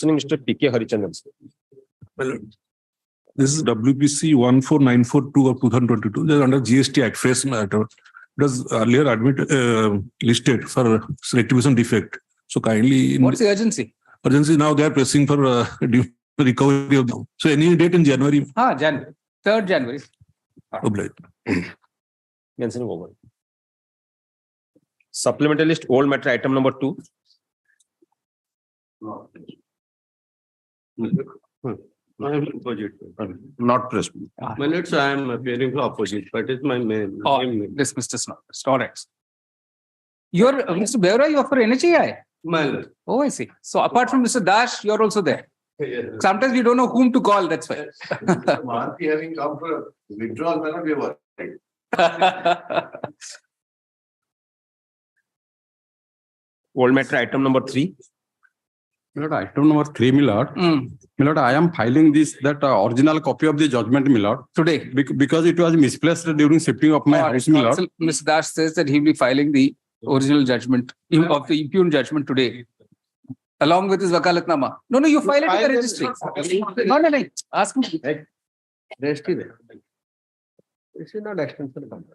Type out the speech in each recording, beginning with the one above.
Questioning Mr. P.K. Harichandran. Well, this is WPC 14942 of 2022. This is under GST Act, fresh matter. It was earlier listed for rectification defect. So kindly. What's the urgency? Urgency now they are pressing for recovery of them. So any date in January? January. 3rd January. Obliged. Supplementary list, old matter item number 2. I am opposite. Not pressed. Minutes I am appearing for opposite, but it's my main. Dismissed is not. All right. You're Mr. Beura, you are for NHAI? Minor. Oh, I see. So apart from Mr. Dash, you're also there. Sometimes we don't know whom to call, that's why. Marty having come for withdrawal, may not be worried. Old matter item number 3. Milord, item number 3, Milord. Milord, I am filing that original copy of the judgment, Milord. Today. Because it was misplaced during shifting of my house, Milord. Mr. Dash says that he'll be filing the original judgment of the impugned judgment today, along with his wakalatnama. No, you file it to the registry. No. Ask him. Registry there. This is not extension.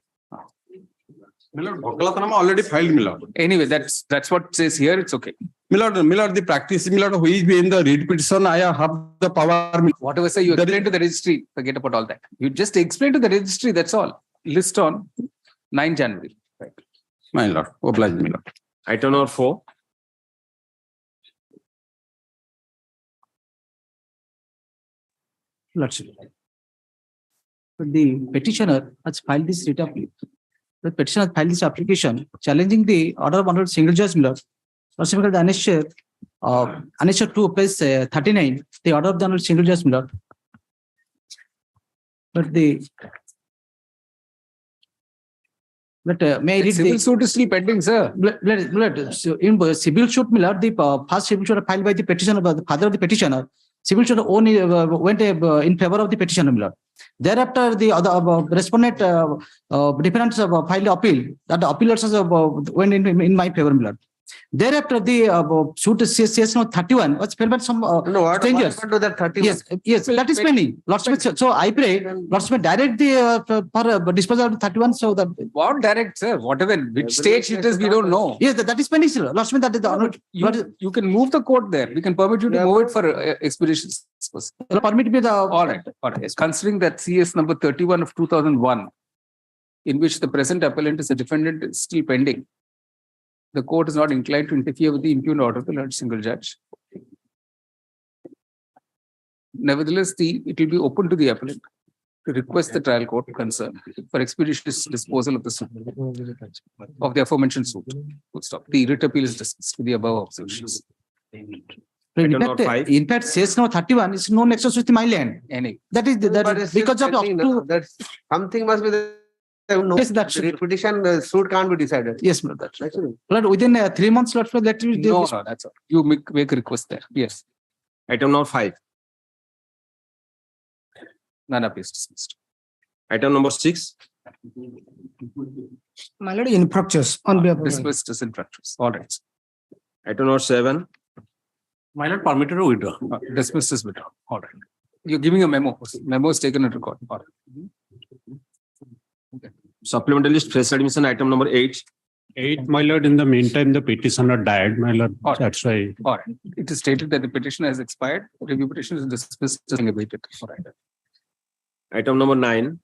Milord, wakalatnama already filed, Milord. Anyway, that's what it says here. It's okay. Milord, the practice, Milord, who is in the read petition, I have the power. Whatever say you explain to the registry, forget about all that. You just explain to the registry, that's all. List on 9 January. Right. My lord, oblige me, Lord. Item number 4. Lordship. But the petitioner has filed this writ of leave. The petitioner has filed this application challenging the order of honorable single judge, Milord. Lordship, the annexure 2, page 39, the order of the honorable single judge, Milord. But may I read civil suit is still pending, sir. So in civil suit, Milord, the first civil suit filed by the petitioner, the father of the petitioner, civil suit only went in favor of the petitioner, Milord. Thereafter, the other respondent defendants filed appeal. That the appeal also went in my favor, Milord. Thereafter, the suit says now 31 was filed by some strangers. To that 31? Yes, that is pending. Lordship, so I pray, Lordship, direct the for disposal of 31. So that What direct, sir? Whatever, which stage it is, we don't know. yes, that is pending, sir. Lordship, that is the You can move the court there. We can permit you to move it for expeditions. permit me the All right. Considering that CS number 31 of 2001, in which the present appellant is a defendant, is still pending, the court is not inclined to interfere with the impugned order of the Lord Single Judge. Nevertheless, it will be open to the appellant to request the trial court concerned for expeditious disposal of the suit, of the aforementioned suit. Full stop. The writ appeal is dismissed with the above observations. in fact, says now 31 is no nexus with my land. Any. That is because of that something must be there. No, yes, that's the petition suit can't be decided. yes, that's right. But within 3 months, let me No, that's all. You make a request there. Yes. Item number 5. None appears dismissed. Item number 6. My lord, infractures on behalf of Dismissed as infractors. All right. Item number 7. My lord, permitted to withdraw. Dismissed as withdrawn. All right. You're giving a memo. Memo is taken at record. All right. Supplementary list, fresh admission item number 8. 8, my lord, in the meantime, the petitioner died, my lord. All right. That's why. All right. It is stated that the petition has expired. Review petition is dismissed as abated. All right. Item number 9.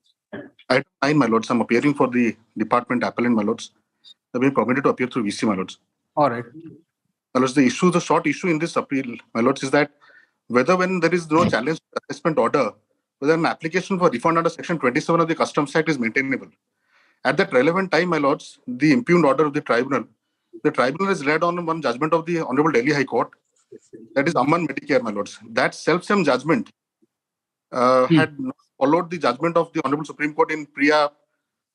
Item 9, my lords, I'm appearing for the department appellant, my lords. I've been permitted to appear through VC, my lords. All right. My lords, the short issue in this appeal, my lords, is that whether when there is no challenge to assessment order, whether an application for refund under section 27 of the Customs Act is maintainable. At that relevant time, my lords, the impugned order of the tribunal is read on one judgment of the Honorable Delhi High Court, that is Amman Medicare, my lords. That self-same judgment had not followed the judgment of the Honorable Supreme Court in Priya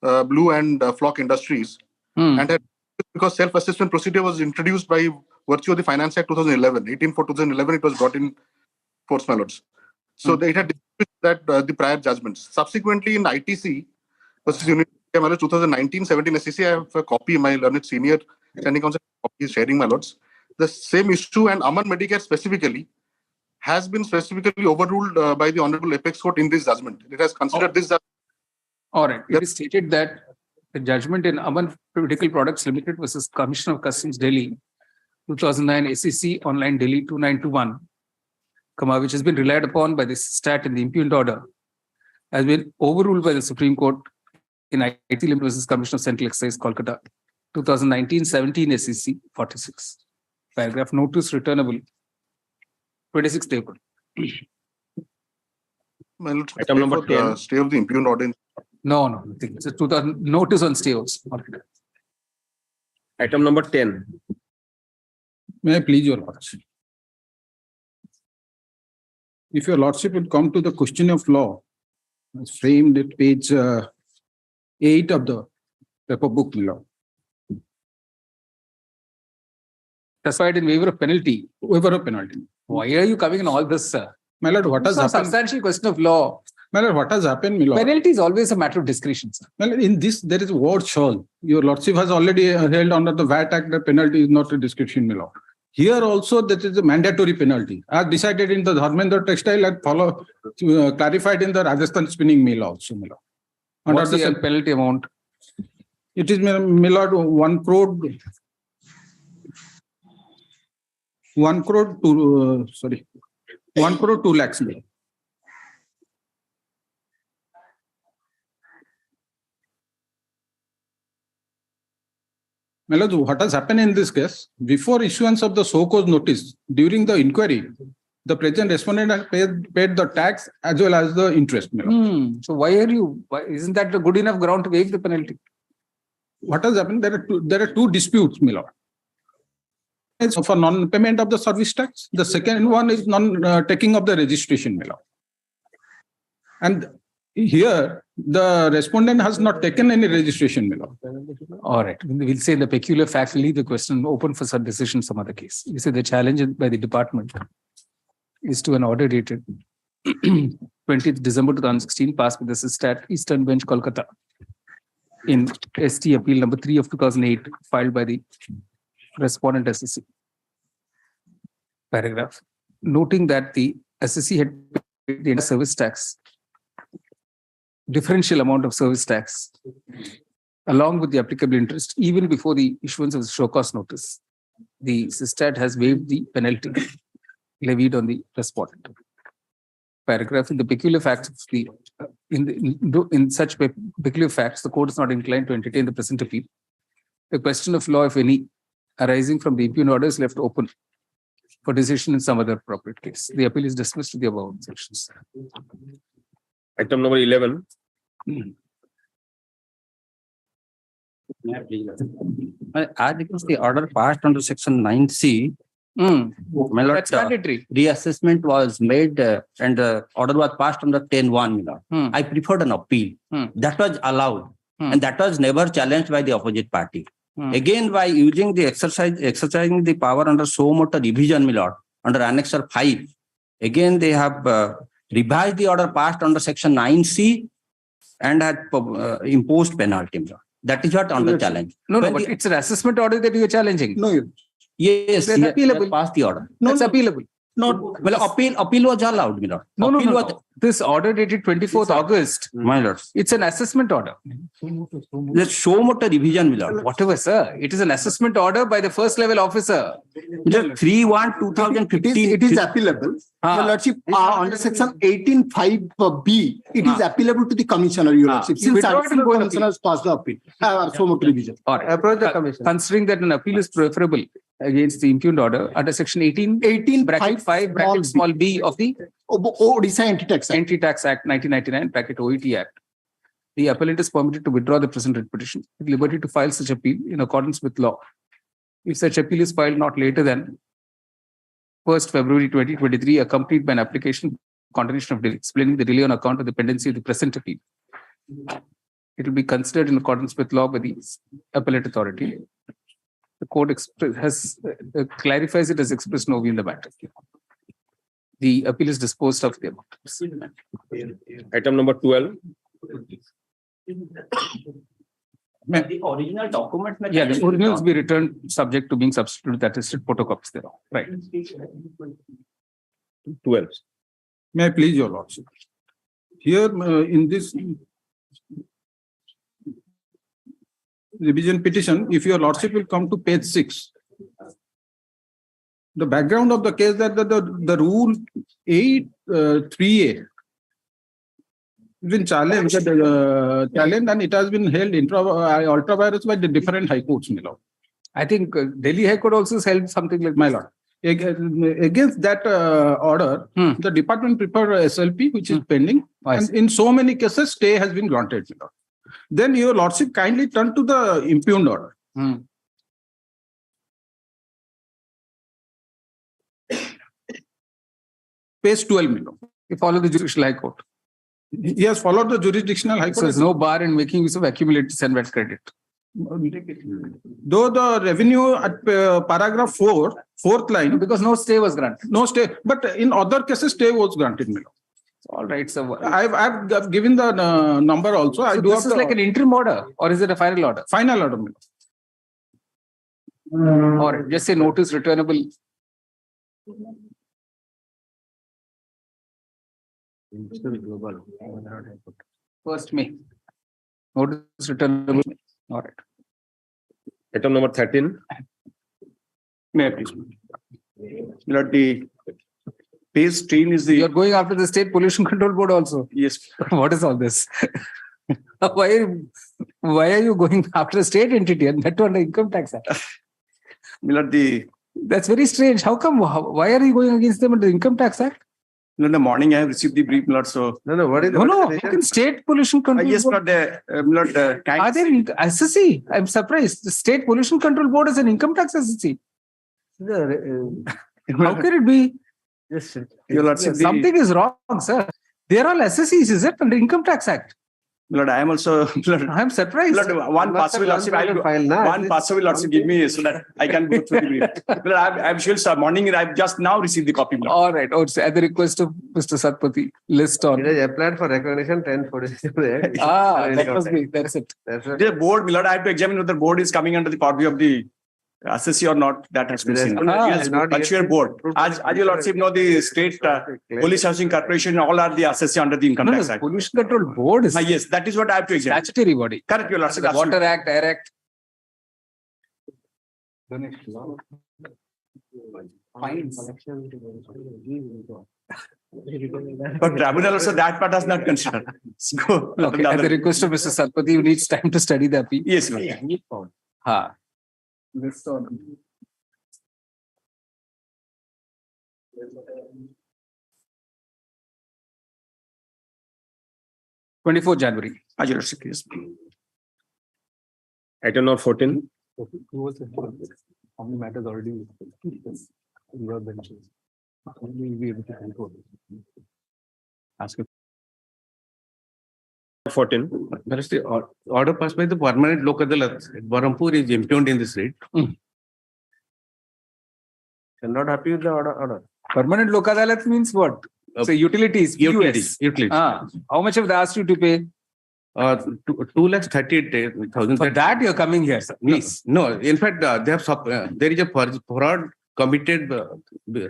Blue and Flock Industries, and had, because self-assessment procedure was introduced by virtue of the Finance Act 2011, 18/4/2011, it was brought in force, my lords. So they had disputed that the prior judgments. Subsequently, in ITC versus Unit 2019-17 SEC, I have a copy. My learned senior standing counsel copy is sharing, my lords. The same issue, and Amman Medicare specifically has been specifically overruled by the Honorable Apex Court in this judgment. It has considered this judgment. All right. It is stated that the judgment in Aman Medical Products Limited versus Commissioner of Customs Delhi, 2009 SEC Online Delhi 2921, which has been relied upon by the stat in the impugned order, has been overruled by the Supreme Court in IT Limited versus Commissioner of Central Excise, Kolkata, 2019-17 SEC 46. Paragraph notice returnable, 26th April. My lord, Item number 10. Stay of the impugned order. No. It's a 2000 notice on stay also. Item number 10. May I please your lordship? If your lordship would come to the question of law, as framed at page 8 of the paper book law. Testified in waiver of penalty. Waiver of penalty. Why are you coming in all this, sir? My lord, what has It's a happened? substantial question of law. My lord, what has happened, my lord? Penalty is always a matter of discretion, sir. Well, in this, there is a word shall. Your lordship has already held under the VAT Act that penalty is not a discretion, my lord. Here also, that is a mandatory penalty, as decided in the Dharmendra Textile and clarified in the Rajasthan Spinning Mill also, my lord. Under What's the penalty amount? It is, my lord, 1 crore. 1 crore to 1 crore 2 lakhs. My lord, what has happened in this case? Before issuance of the so-called notice, during the inquiry, the present respondent has paid the tax as well as the interest. My lord. So why isn't that a good enough ground to waive the penalty? What has happened? There are two disputes, my lord. It's for non-payment of the service tax. The second one is non-taking of the registration, my lord. And here, the respondent has not taken any registration, my lord. All right. We'll say the peculiar fact, leave the question open for some decision, some other case. You say the challenge by the department is to an order dated 20th December 2016, passed with the Sistat Eastern Bench, Kolkata, in ST Appeal number 3 of 2008, filed by the respondent SSC. Paragraph. Noting that the SSC had paid the service tax, differential amount of service tax, along with the applicable interest, even before the issuance of the show cause notice, the Sistat has waived the penalty levied on the respondent. Paragraph. In the peculiar facts of the in such peculiar facts, the court is not inclined to entertain the present appeal. The question of law, if any, arising from the impugned order is left open for decision in some other appropriate case. The appeal is dismissed to the above sections. Item number 11. As because the order passed under section 9C, my lord, That's mandatory. reassessment was made and the order was passed under 10(1), my lord. I preferred an appeal. That was allowed and that was never challenged by the opposite party. Again, by using the exercising the power under so motor revision, my lord, under Annexure 5, again they have revised the order passed under section 9C and had imposed penalty, my lord. That is what under challenge. No, but it's an assessment order that you are challenging. No, yes, That's appealable. Passed the order. That's appealable. No, well, appeal was allowed, my lord. No. This order dated 24th August. My lord. It's an assessment order. The show motor revision, my lord. Whatever, sir. It is an assessment order by the first level officer. The 3/1/2015. It is appealable. Your lordship, under section 18(5)(b), it is appealable to the commissioner, your lordship. Since withdraw it and go and commissioner has passed the appeal, so much revision. All right. Approach the commissioner. Considering that an appeal is preferable against the impugned order under section 18 bracket 5 bracket small b of the Odisha Anti-Tax Act. Anti-Tax Act 1999 bracket OET Act, the appellant is permitted to withdraw the present writ petition with liberty to file such appeal in accordance with law. If such appeal is filed not later than 1st February 2023, accompanied by an application continuation of delay, explaining the delay on account of the pendency of the present appeal, it will be considered in accordance with law by the appellate authority. The court clarifies it as expressed no view in the matter. The appeal is disposed of. The Item number 12. The original document. Yeah, the originals be returned subject to being substituted, that is photocopies thereof. Right. 12. May I please your lordship? Here in this revision petition, if your lordship will come to page 6, the background of the case that the rule 3A has been challenged, and it has been held ultra virus by the different high courts, my lord. I think Delhi High Court also has held something like My lord. Against that order, the department prepared SLP, which is pending, and in so many cases, stay has been granted. My lord. Then your lordship kindly turn to the impugned order. Page 12, my lord. You follow the Judicial High Court. He has followed the jurisdictional high court. So there's no bar in making use of accumulated SENVAT credit. Though the revenue at paragraph 4, fourth line, because no stay was granted. no stay, but in other cases, stay was granted, my lord. All right, so I've given the number also. I so do this have is like an interim order, or is it a final order? final order, my lord. Or just say notice returnable. First May. Notice returnable. All right. Item number 13. May I please? Lord, the pay stream is the. You're going after the State Pollution Control Board also. Yes. What is all this? Why are you going after a state entity and not under Income Tax Act? Lord, That's very strange. How come? Why are you going against them under the Income Tax Act? in the morning I have received the brief, Lord. So What is No, how can State Pollution Control yes, Board? Lord, Are there SSC? I'm surprised. The State Pollution Control Board is an income tax SSC. How can it be? Yes, Your Lordship, Something is wrong, sir. They are all SSCs, is it? Under Income Tax Act. Lord, I am also Lord. I'm surprised. Lord, one passable Lordship, one passable Lordship, give me so that I can go through the brief. Lord, I'm sure, sir. Morning, I've just now received the copy. Lord. All right. Oh, so at the request of Mr. Satpathy, list on. It is applied for recognition 1040. That must be. That's it. The board, Lord, I have to examine whether the board is coming under the purview of the assessee or not. That has to be seen. Yes, actual board. As your Lordship know, the state police housing corporation, all are the assessee under the income No, tax act. Pollution Control Board is Yes, that is what I have to examine. statutory body. Correct, your Lordship. The Water Act, Air Act. But tribunal also that part does not consider. So, Okay. At the request of Mr. Satpathy, who needs time to study the appeal. yes, Lord. Ha. List on. January. Your Lordship, yes. Item number 14. How many matters already in your benches? Will be able to control. Ask 14. Whereas the order passed by the permanent local Barampur is impugned in this rate. You're not happy with the order? Permanent Lok Adalat means what? So utilities, Utilities. PUS. How much have they asked you to pay? 2,38,000. For that you're coming here, sir. Please. No, in fact, they have there is a fraud committed. They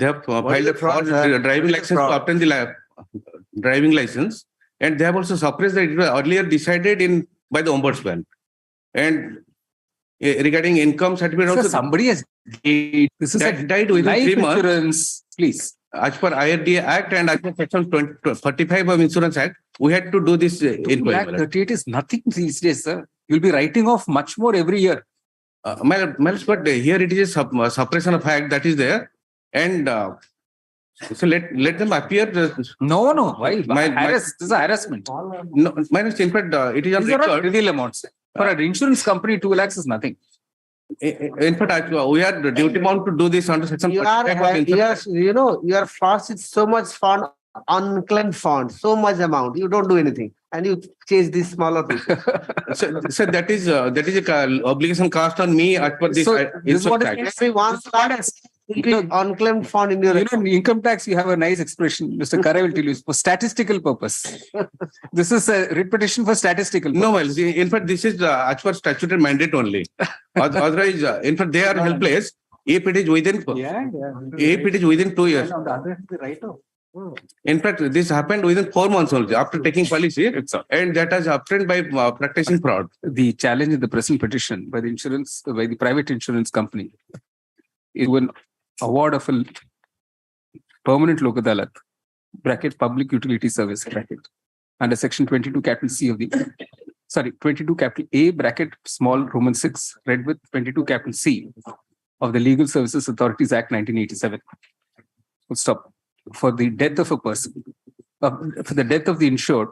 have filed a fraud driving license to obtain the driving license, and they have also suppressed that it was earlier decided by the ombudsman. And regarding income certificate, So also somebody has died. This is that a died within life 3 months. insurance. Please. As per IRDA Act and as per Section 35 of Insurance Act, we had to do this inquiry. 38 is nothing these days, sir. You'll be writing off much more every year. But here it is a suppression of act that is there, and so let them appear. No. Why? This is a harassment. No, minus in fact it is on These are not record. trivial amounts. For an insurance company, 2 lakhs is nothing. In fact, we are duty bound to do this under Section 45 of Insurance. Your funds is so much fund, unclaimed fund, so much amount. You don't do anything, and you chase this smaller people. So that is a obligation cast on me as per this. So this is what Insurance Act. Every 1 lakh unclaimed fund in your in income tax, you have a nice expression. Mr. Kare will tell you, for statistical purpose. This is a writ petition for statistical purpose. No, well, in fact, this is as per statutory mandate only. Otherwise, in fact, they are helpless. If it is within, if it is within 2 years. In fact, this happened within 4 months only after taking policy, and that has obtained by practicing fraud. The challenge in the present petition by the private insurance company is an award of a permanent Lok Adalat bracket public utility service bracket under section 22 capital C of the 22 capital A bracket small Roman 6 read with 22 capital C of the Legal Services Authorities Act 1987. Full stop. For the death of a person, for the death of the insured,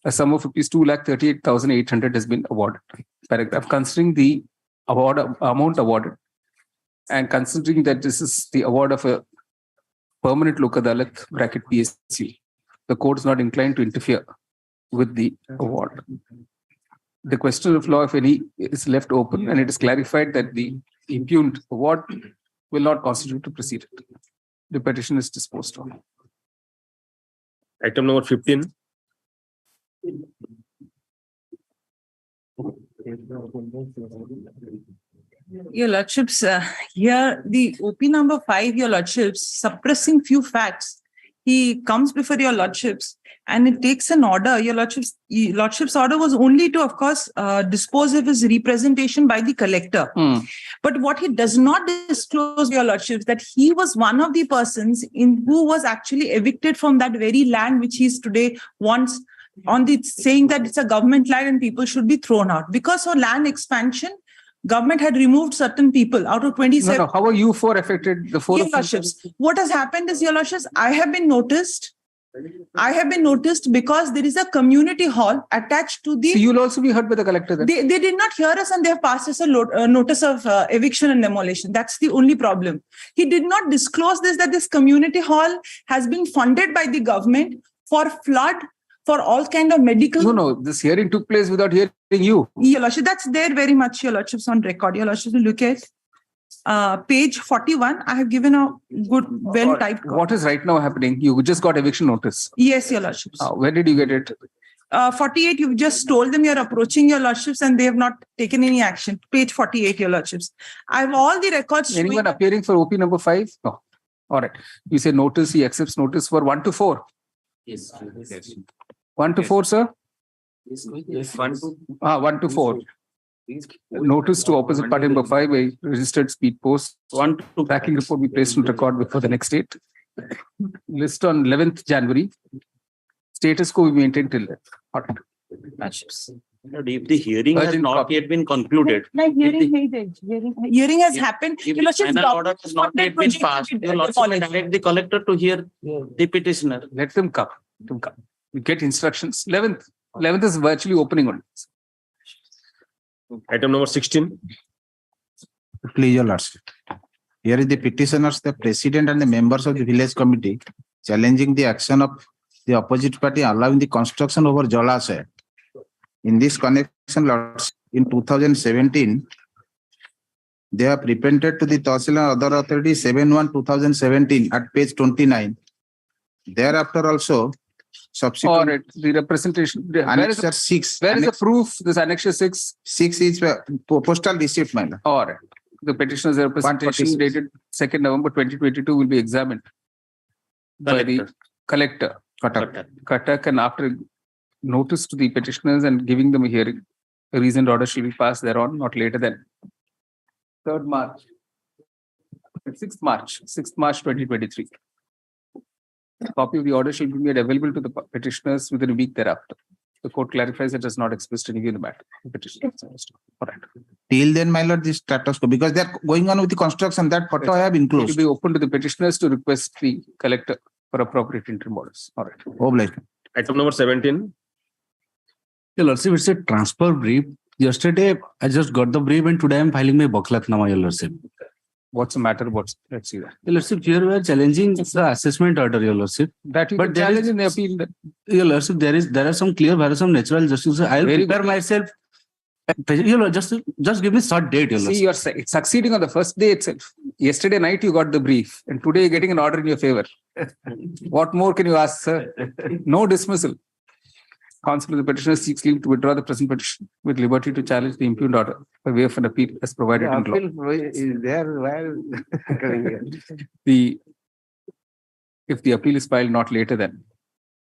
a sum of rupees 2,38,800 has been awarded. Paragraph. Considering the amount awarded and considering that this is the award of a permanent Lok Adalat bracket PSC, the court is not inclined to interfere with the award. The question of law, if any, is left open, and it is clarified that the impugned award will not constitute a precedent. The petition is disposed of. Item number 15. Your Lordships, here the OP number 5, Your Lordships, suppressing few facts. He comes before Your Lordships and it takes an order. Your Lordship's order was only to, of course, dispose of his representation by the collector. But what he does not disclose, Your Lordships, that he was one of the persons who was actually evicted from that very land which he is today wants on the saying that it's a government land and people should be thrown out. Because of land expansion, government had removed certain people out of 27. No, how are you four affected? The four Your Lordships, what has happened is, Your Lordships, I have been noticed because there is a community hall attached to the... So you'll also be heard by the collector then? They did not hear us and they have passed us a notice of eviction and demolition. That's the only problem. He did not disclose this, that this community hall has been funded by the government for flood, for all kind of medical... No, this hearing took place without hearing you. Your Lordship, that's there very much, Your Lordships, on record. Your Lordship will look at page 41. I have given a good, well-typed... What is right now happening? You just got eviction notice. Yes, Your Lordships. Where did you get it? 48, you've just told them you're approaching, Your Lordships, and they have not taken any action. Page 48, Your Lordships. I have all the records... Anyone appearing for OP number 5? No. All right. You say notice, he accepts notice for 1 to 4. Yes. 1 to 4, sir? Yes, 1 to 1 to 4. Notice to opposite party number 5, a registered speed post. 1 to tracking report be placed on record before the next date. List on 11th January. Status quo will be maintained till then. All right. If the hearing has not yet been concluded. Hearing has happened. If the final order has not yet been passed, you will also direct the collector to hear the petitioner. Let them come. We get instructions. 11th is virtually opening on. Item number 16. Please, Your Lordship. Here is the petitioners, the president and the members of the village committee challenging the action of the opposite party allowing the construction over Jalasaya. In this connection, Lordship, in 2017, they have repented to the Tahsil and other authority 7/1/2017 at page 29. Thereafter also, subsequent... All right, the representation. Annexure 6. Where is the proof? This Annexure 6? 6 is postal receipt, my lord. All right. The petitioner's representation dated 2nd November 2022 will be examined by the collector. Cuttack, and after notice to the petitioners and giving them a hearing, a reasoned order shall be passed thereon, not later than 3rd March. 6th March 2023. A copy of the order shall be made available to the petitioners within a week thereafter. The court clarifies it has not expressed any view in the matter. The petitioner. All right. Till then, my lord, this status quo, because they are going on with the construction, that photo I have enclosed. It will be open to the petitioners to request the collector for appropriate interim orders. All right. Obliged. Item number 17. Your Lordship, it's a transfer brief. Yesterday, I just got the brief and today I'm filing my Baklatnama, Your Lordship. What's the matter? Let's see that. Your Lordship, here we are challenging the assessment order, Your Lordship. That you can challenge in the appeal. Your Lordship, there are some clear violations of natural justice. I will prepare myself. Your Lord, just give me short date, Your Lordship. See, you're succeeding on the first day itself. Yesterday night you got the brief and today you're getting an order in your favor. What more can you ask, sir? No dismissal. Counsel of the petitioner seeks leave to withdraw the present petition with liberty to challenge the impugned order by way of an appeal as provided in law. Is there while If the appeal is filed not later than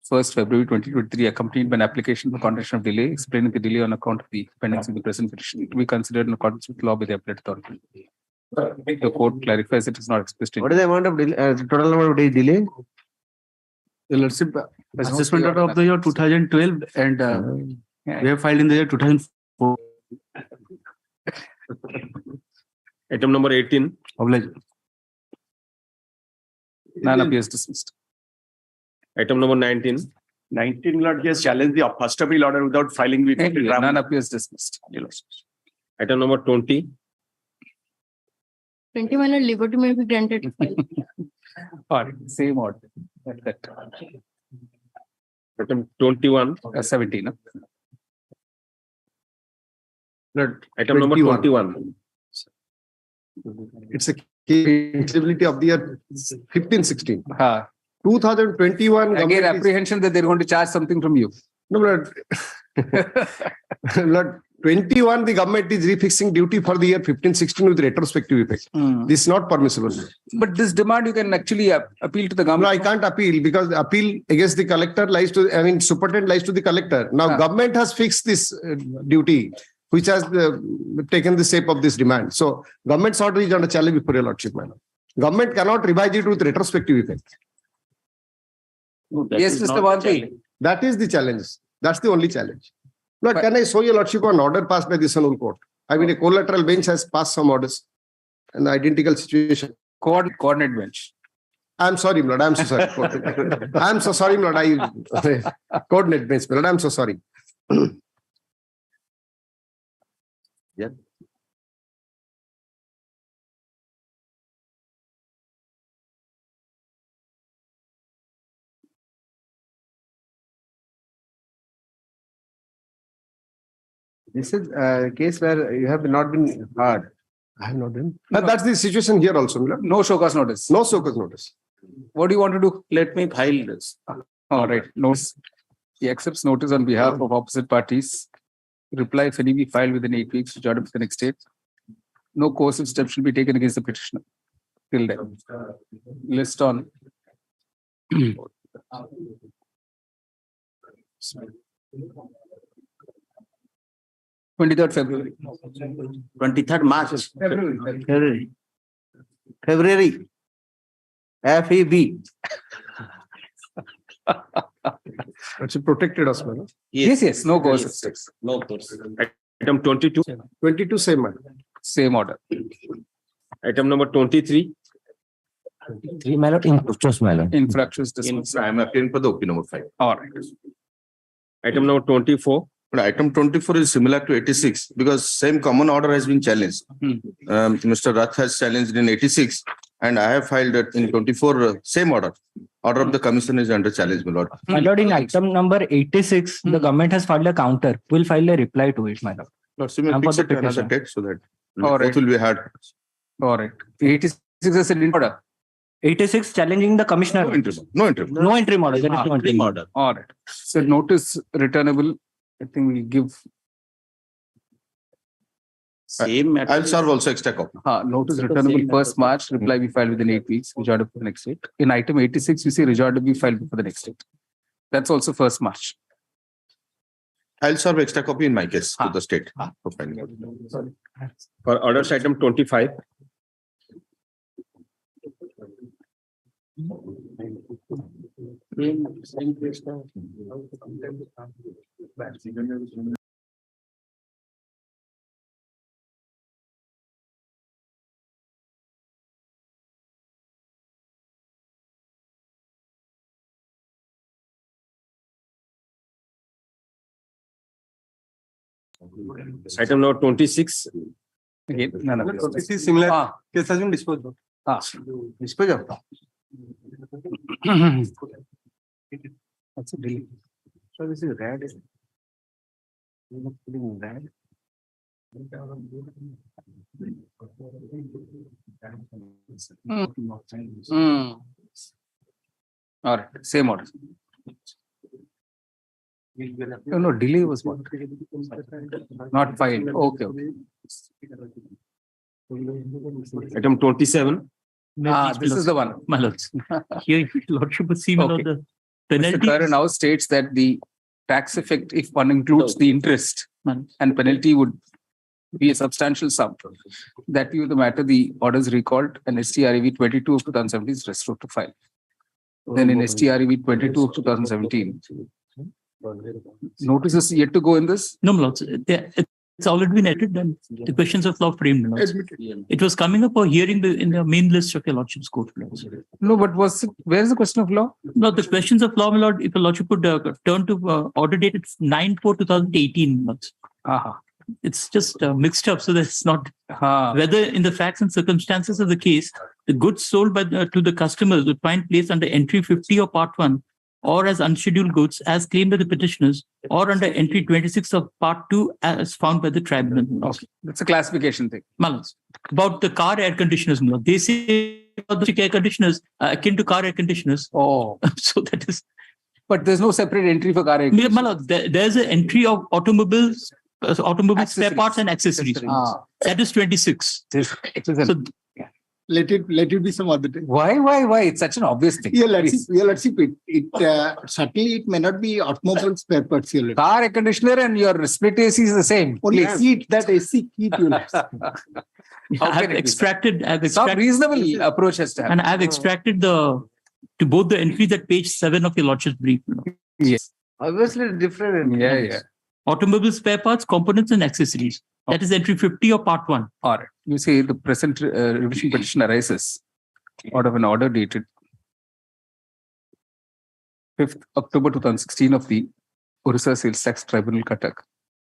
1st February 2023, accompanied by an application for condition of delay, explaining the delay on account of the pending of the present petition, to be considered in accordance with law by the appellate authority. The court clarifies it is not expressed in. what is the amount of total number of days delay? The Lordship, assessment order of the year 2012 and we have filed in the year 2004. Item number 18. Oblige. None appears dismissed. Item number 19. 19, Lord, just challenge the first appeal order without filing with None appears dismissed. Item number 20. 21 and liberty may be granted to file. All right, same order. That's Item 21. 17. Item number 21. It's a eligibility of the year 15-16. 2021. Again, apprehension that they're going to charge something from you. No, Lord. Lord, 21, the government is refixing duty for the year 15-16 with retrospective effect. This is not permissible. But this demand you can actually appeal to the government. No, I can't appeal because the appeal against the collector lies to, superintendent lies to the collector. Now, government has fixed this duty, which has taken the shape of this demand. So, government's order is under challenge before your lordship, my lord. Government cannot revise it with retrospective effect. No, yes, Mr. Bharti. That is the challenge. That's the only challenge. Lord, can I show your lordship an order passed by this honorable court? A collateral bench has passed some orders in the identical situation. Coordinate bench. I'm sorry, Lord. I'm so sorry. I'm so sorry, Lord. Coordinate bench, Lord. I'm so sorry. Yeah. This is a case where you have not been heard. I have not been. But that's the situation here also, Lord. No show cause notice. No show cause notice. What do you want to do? Let me file this. All right. Notice. He accepts notice on behalf of opposite parties. Reply if any be filed within 8 weeks, which order the next date. No coercive steps shall be taken against the petitioner. Till then. List on. 23rd February. 23rd March. February. FEB. That's protected us, man. Yes. No coercive steps. No coercive. Item 22. 22, same man. Same order. Item number 23. 3, my lord. Infructuous, my lord. Infructuous dismissal. I am appealing for the OP number 5. All right. Item number 24. But item 24 is similar to 86 because same common order has been challenged. Mr. Rath has challenged in 86 and I have filed it in 24, same order. Order of the commission is under challenge, my lord. My lord, in item number 86, the government has filed a counter. We'll file a reply to it, my lord. Lord, so we may fix it another date so that both will be heard. All right. 86 is in order. 86 challenging the commissioner. No interim. No interim order. There is no interim order. All right. So notice returnable. I think we give. Same. I'll serve also extra copy. Notice returnable 1st March. Reply be filed within 8 weeks. Which order for the next date. In item 86, you see rejoinder be filed for the next date. That's also 1st March. I'll serve extra copy in my case to the state. For orders item 25. Item number 26. Again, none of this. 26 similar case has been disposed of. Disposed of. That's a delay. So this is red. Red. All right. Same order. No, delay was what? Not filed. Okay. Item 27. This is the one. My lords. Here, Lordship would see, my lord, the penalty. Mr. Khare now states that the tax effect, if one includes the interest and penalty, would be a substantial sum. That view of the matter, the orders recalled and STREV 22 of 2017 is restored to file. Then in STREV 22 of 2017, notices yet to go in this? No, my lords. It's already been entered and the questions of law framed. My lords. It was coming up for hearing in the main list of your lordship's court. My lords. No, but where is the question of law? No, the questions of law, my lord, if a lordship would turn to order dated 9/4/2018. My lords. It's just mixed up, so that's not whether in the facts and circumstances of the case, the goods sold by to the customers would find place under entry 50 of part 1 or as unscheduled goods as claimed by the petitioners or under entry 26 of part 2 as found by the tribunal. Okay. That's a classification thing. Malus. About the car air conditioners, they say about the air conditioners akin to car air conditioners. Oh. So that is. But there's no separate entry for car air conditioners. There's an entry of automobiles, spare parts and accessories. That is 26. So, let it be some other day. Why? It's such an obvious thing. Yeah, let's see. Certainly it may not be automobile spare parts. Car air conditioner and your split AC is the same. Only seat, that AC heat units. I've extracted some reasonable approach has to happen. And I've extracted to both the entries at page 7 of your lordship's brief. Yes. Obviously different. Yeah. Automobile spare parts, components and accessories. That is entry 50 of part 1. All right. You say the present revision petition arises out of an order dated 5th October 2016 of the Orissa Sales Tax Tribunal Cuttack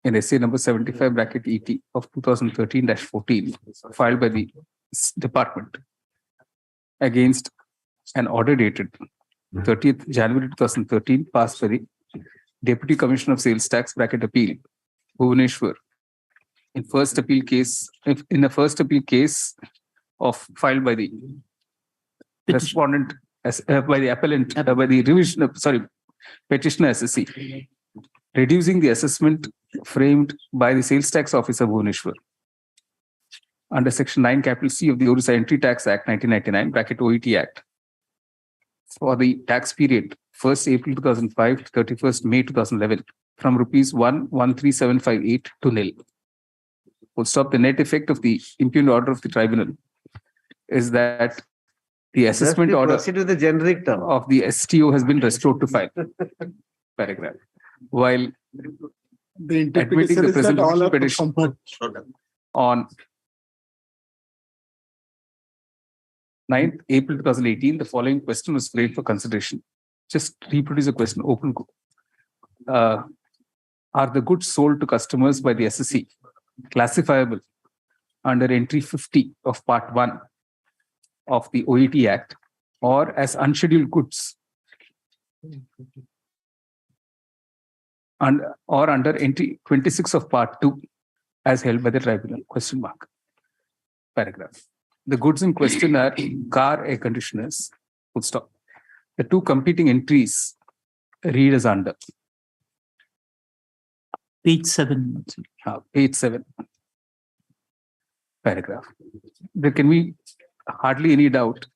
in essay number 75 bracket ET of 2013-14 filed by the department against an order dated 30th January 2013 passed by the Deputy Commissioner of Sales Tax bracket appeal, Bhubaneswar, in a first appeal case of filed by the respondent by the appellant by the revision of petitioner SSC, reducing the assessment framed by the sales tax officer Bhubaneswar under section 9 capital C of the Orissa Entry Tax Act 1999 bracket OET Act for the tax period 1st April 2005 to 31st May 2011 from rupees 113,758 to nil. Full stop. The net effect of the impugned order of the tribunal is that the assessment order with the generic term of the STO has been restored to file. Paragraph. While the admitting the present petition on 9th April 2018, the following question was raised for consideration. Just reproduce a question. Open. Are the goods sold to customers by the SSC classifiable under entry 50 of part 1 of the OET Act or as unscheduled goods or under entry 26 of part 2 as held by the tribunal? Question mark. Paragraph. The goods in question are car air conditioners. Full stop. The two competing entries read as under. Page 7. Page 7. Paragraph. There can be hardly any doubt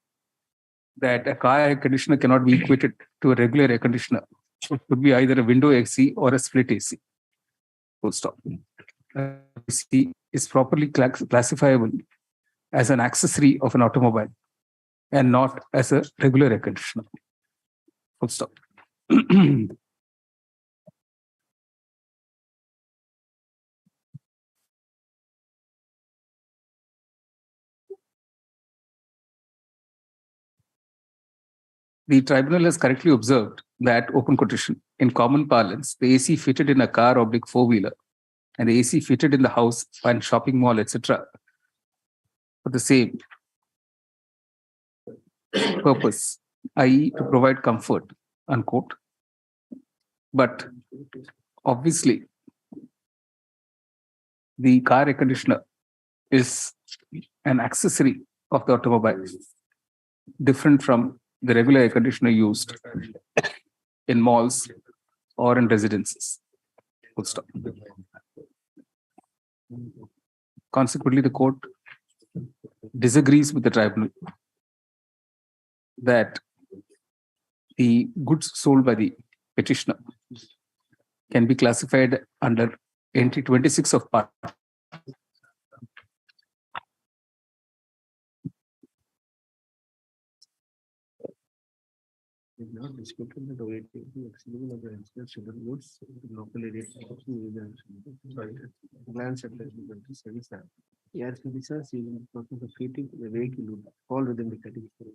that a car air conditioner cannot be equated to a regular air conditioner. It could be either a window AC or a split AC. Full stop. AC is properly classifiable as an accessory of an automobile and not as a regular air conditioner. Full stop. The tribunal has correctly observed that, open quotation, in common parlance, the AC fitted in a car or big four-wheeler and the AC fitted in the house and shopping mall, etc., for the same purpose, i.e. to provide comfort, unquote. But obviously, the car air conditioner is an accessory of the automobile, different from the regular air conditioner used in malls or in residences. Full stop. Consequently, the court disagrees with the tribunal that the goods sold by the petitioner can be classified under entry 26 of part.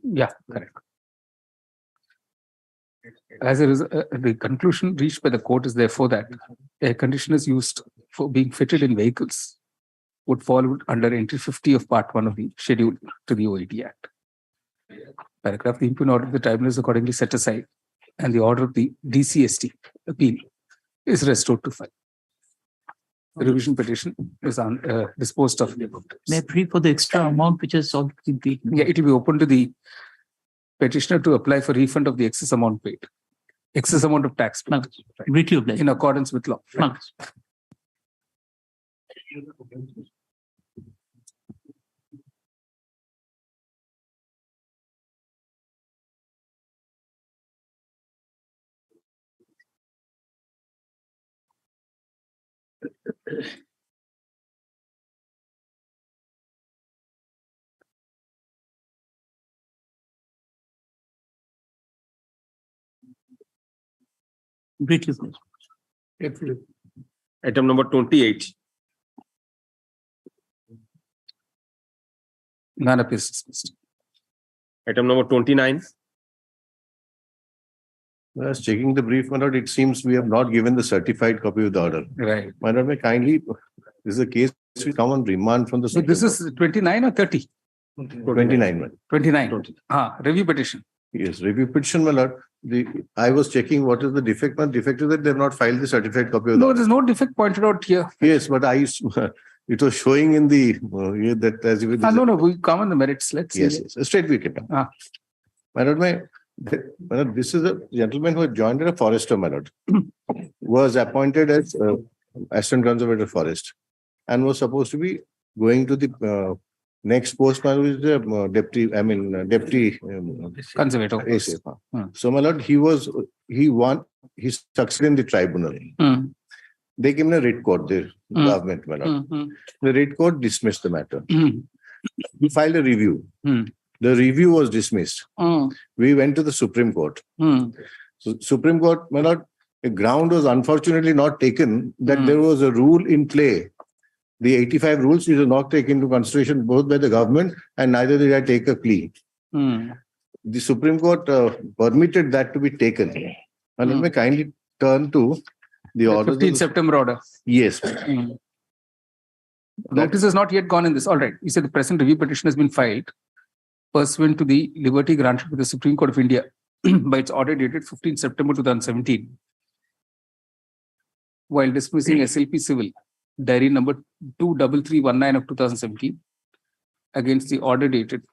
Yeah, correct. As a result, the conclusion reached by the court is therefore that air conditioners used for being fitted in vehicles would fall under entry 50 of part 1 of the schedule to the OED Act. Paragraph, the impugn order of the tribunal is accordingly set aside and the order of the DCST appeal is restored to file. The revision petition is disposed of. May I plead for the extra amount which has already been paid? Yeah, it will be open to the petitioner to apply for refund of the excess amount paid. Excess amount of tax paid. In accordance with law. Item number 28. None appears dismissed. Item number 29. I was checking the brief, my lord. It seems we have not given the certified copy of the order. Right. My lord, may kindly, this is a case we come on remand from the. So this is 29 or 30? 29. Man. 29. Review petition. Yes, review petition, my lord. I was checking what is the defect. My defect is that they have not filed the certified copy of the No, order. there's no defect pointed out here. Yes, but it was showing in the that as if it is. No, we come on the merits. Let's see. Yes, straight we can. My lord, this is a gentleman who had joined as a forester, my lord, was appointed as assistant conservator forest and was supposed to be going to the next post, my lord, is the deputy conservator. Yes. So, my lord, he succeeded in the tribunal. They came in a writ court, the government, my lord. The writ court dismissed the matter. We filed a review. The review was dismissed. We went to the Supreme Court. So Supreme Court, my lord, the ground was unfortunately not taken that there was a rule in play. The 85 rules is not taken into consideration both by the government and neither did I take a plea. The Supreme Court permitted that to be taken. And let me kindly turn to the order. 15th September order. Yes. Notice has not yet gone in this. All right. You said the present review petition has been filed pursuant to the liberty granted to the Supreme Court of India by its order dated 15 September 2017. While dismissing SLP Civil, diary number 23319 of 2017, against the order dated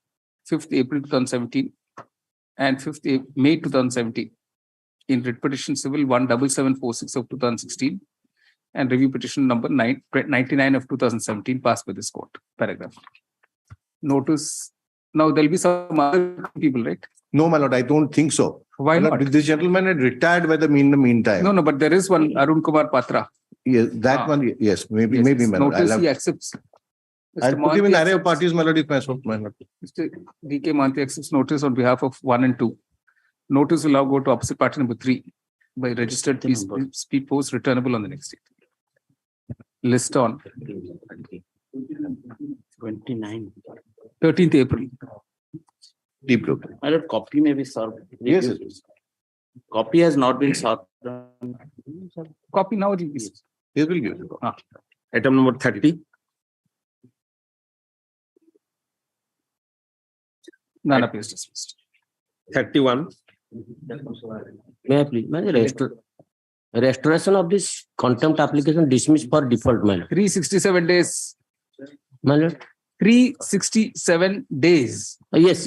5th April 2017 and 5th May 2017, in writ petition civil 17746 of 2016, and review petition number 99 of 2017 passed by this court. Paragraph. Notice. Now there'll be some other people, right? No, my lord, I don't think so. Why not? This gentleman had retired by the meantime. No, but there is one Arun Kumar Patra. Yes, that one. Yes, maybe, my lord. Notice he accepts. I'll put him in array of parties, my lord, if my lord. Mr. D.K. Manthi accepts notice on behalf of 1 and 2. Notice will now go to opposite party number 3 by registered speed post returnable on the next date. List on 29. 13th April. Deep look. My lord, copy may be served. Yes. Copy has not been served. Copy now it will be. Yes, will give. Item number 30. None appears dismissed. 31. May I please? Restoration of this contempt application dismissed for default, man. 367 days. My lord. 367 days. Yes.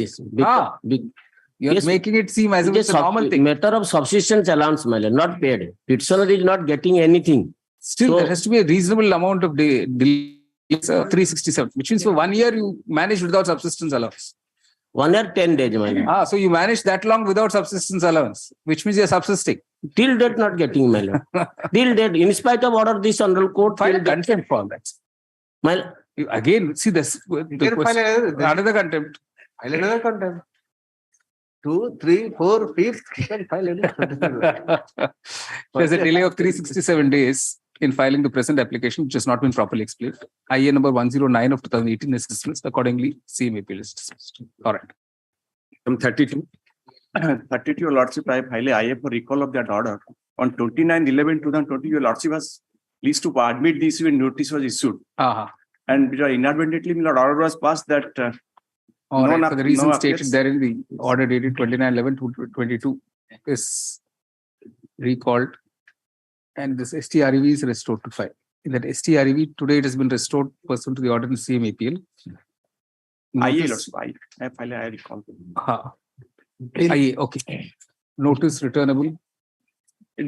You're Yes. making it seem as if it's a normal thing. Matter of subsistence allowance, my lord, not paid. Petitioner is not getting anything. Still, So- there has to be a reasonable amount of delay. 367, which means for 1 year you managed without subsistence allowance. 1 year, 10 days, my lord. So you managed that long without subsistence allowance, which means you're subsisting. Till date, not getting, my lord. Till date, in spite of order, this honorable court. File a till date- contempt for that. My, You again, see this. Another contempt. File another contempt. 2, 3, 4, 5. You can file any contempt. There's a delay of 367 days in filing the present application, which has not been properly explained. IA number 109 of 2018 is dismissed. Accordingly, same appeal is dismissed. All right. Item 32. 32, Your Lordship, I file a IA for recall of that order. On 29/11/2020, Your Lordship was pleased to admit the issue when notice was issued. And inadvertently, my lord, order was passed that All right, for the reason no stated appeals. there in the order dated 29/11/2022 is recalled, and this STREV is restored to file. In that STREV, today it has been restored pursuant to the order in same appeal. IA, Notice- Lordship, I file a recall. IA, okay. Notice returnable.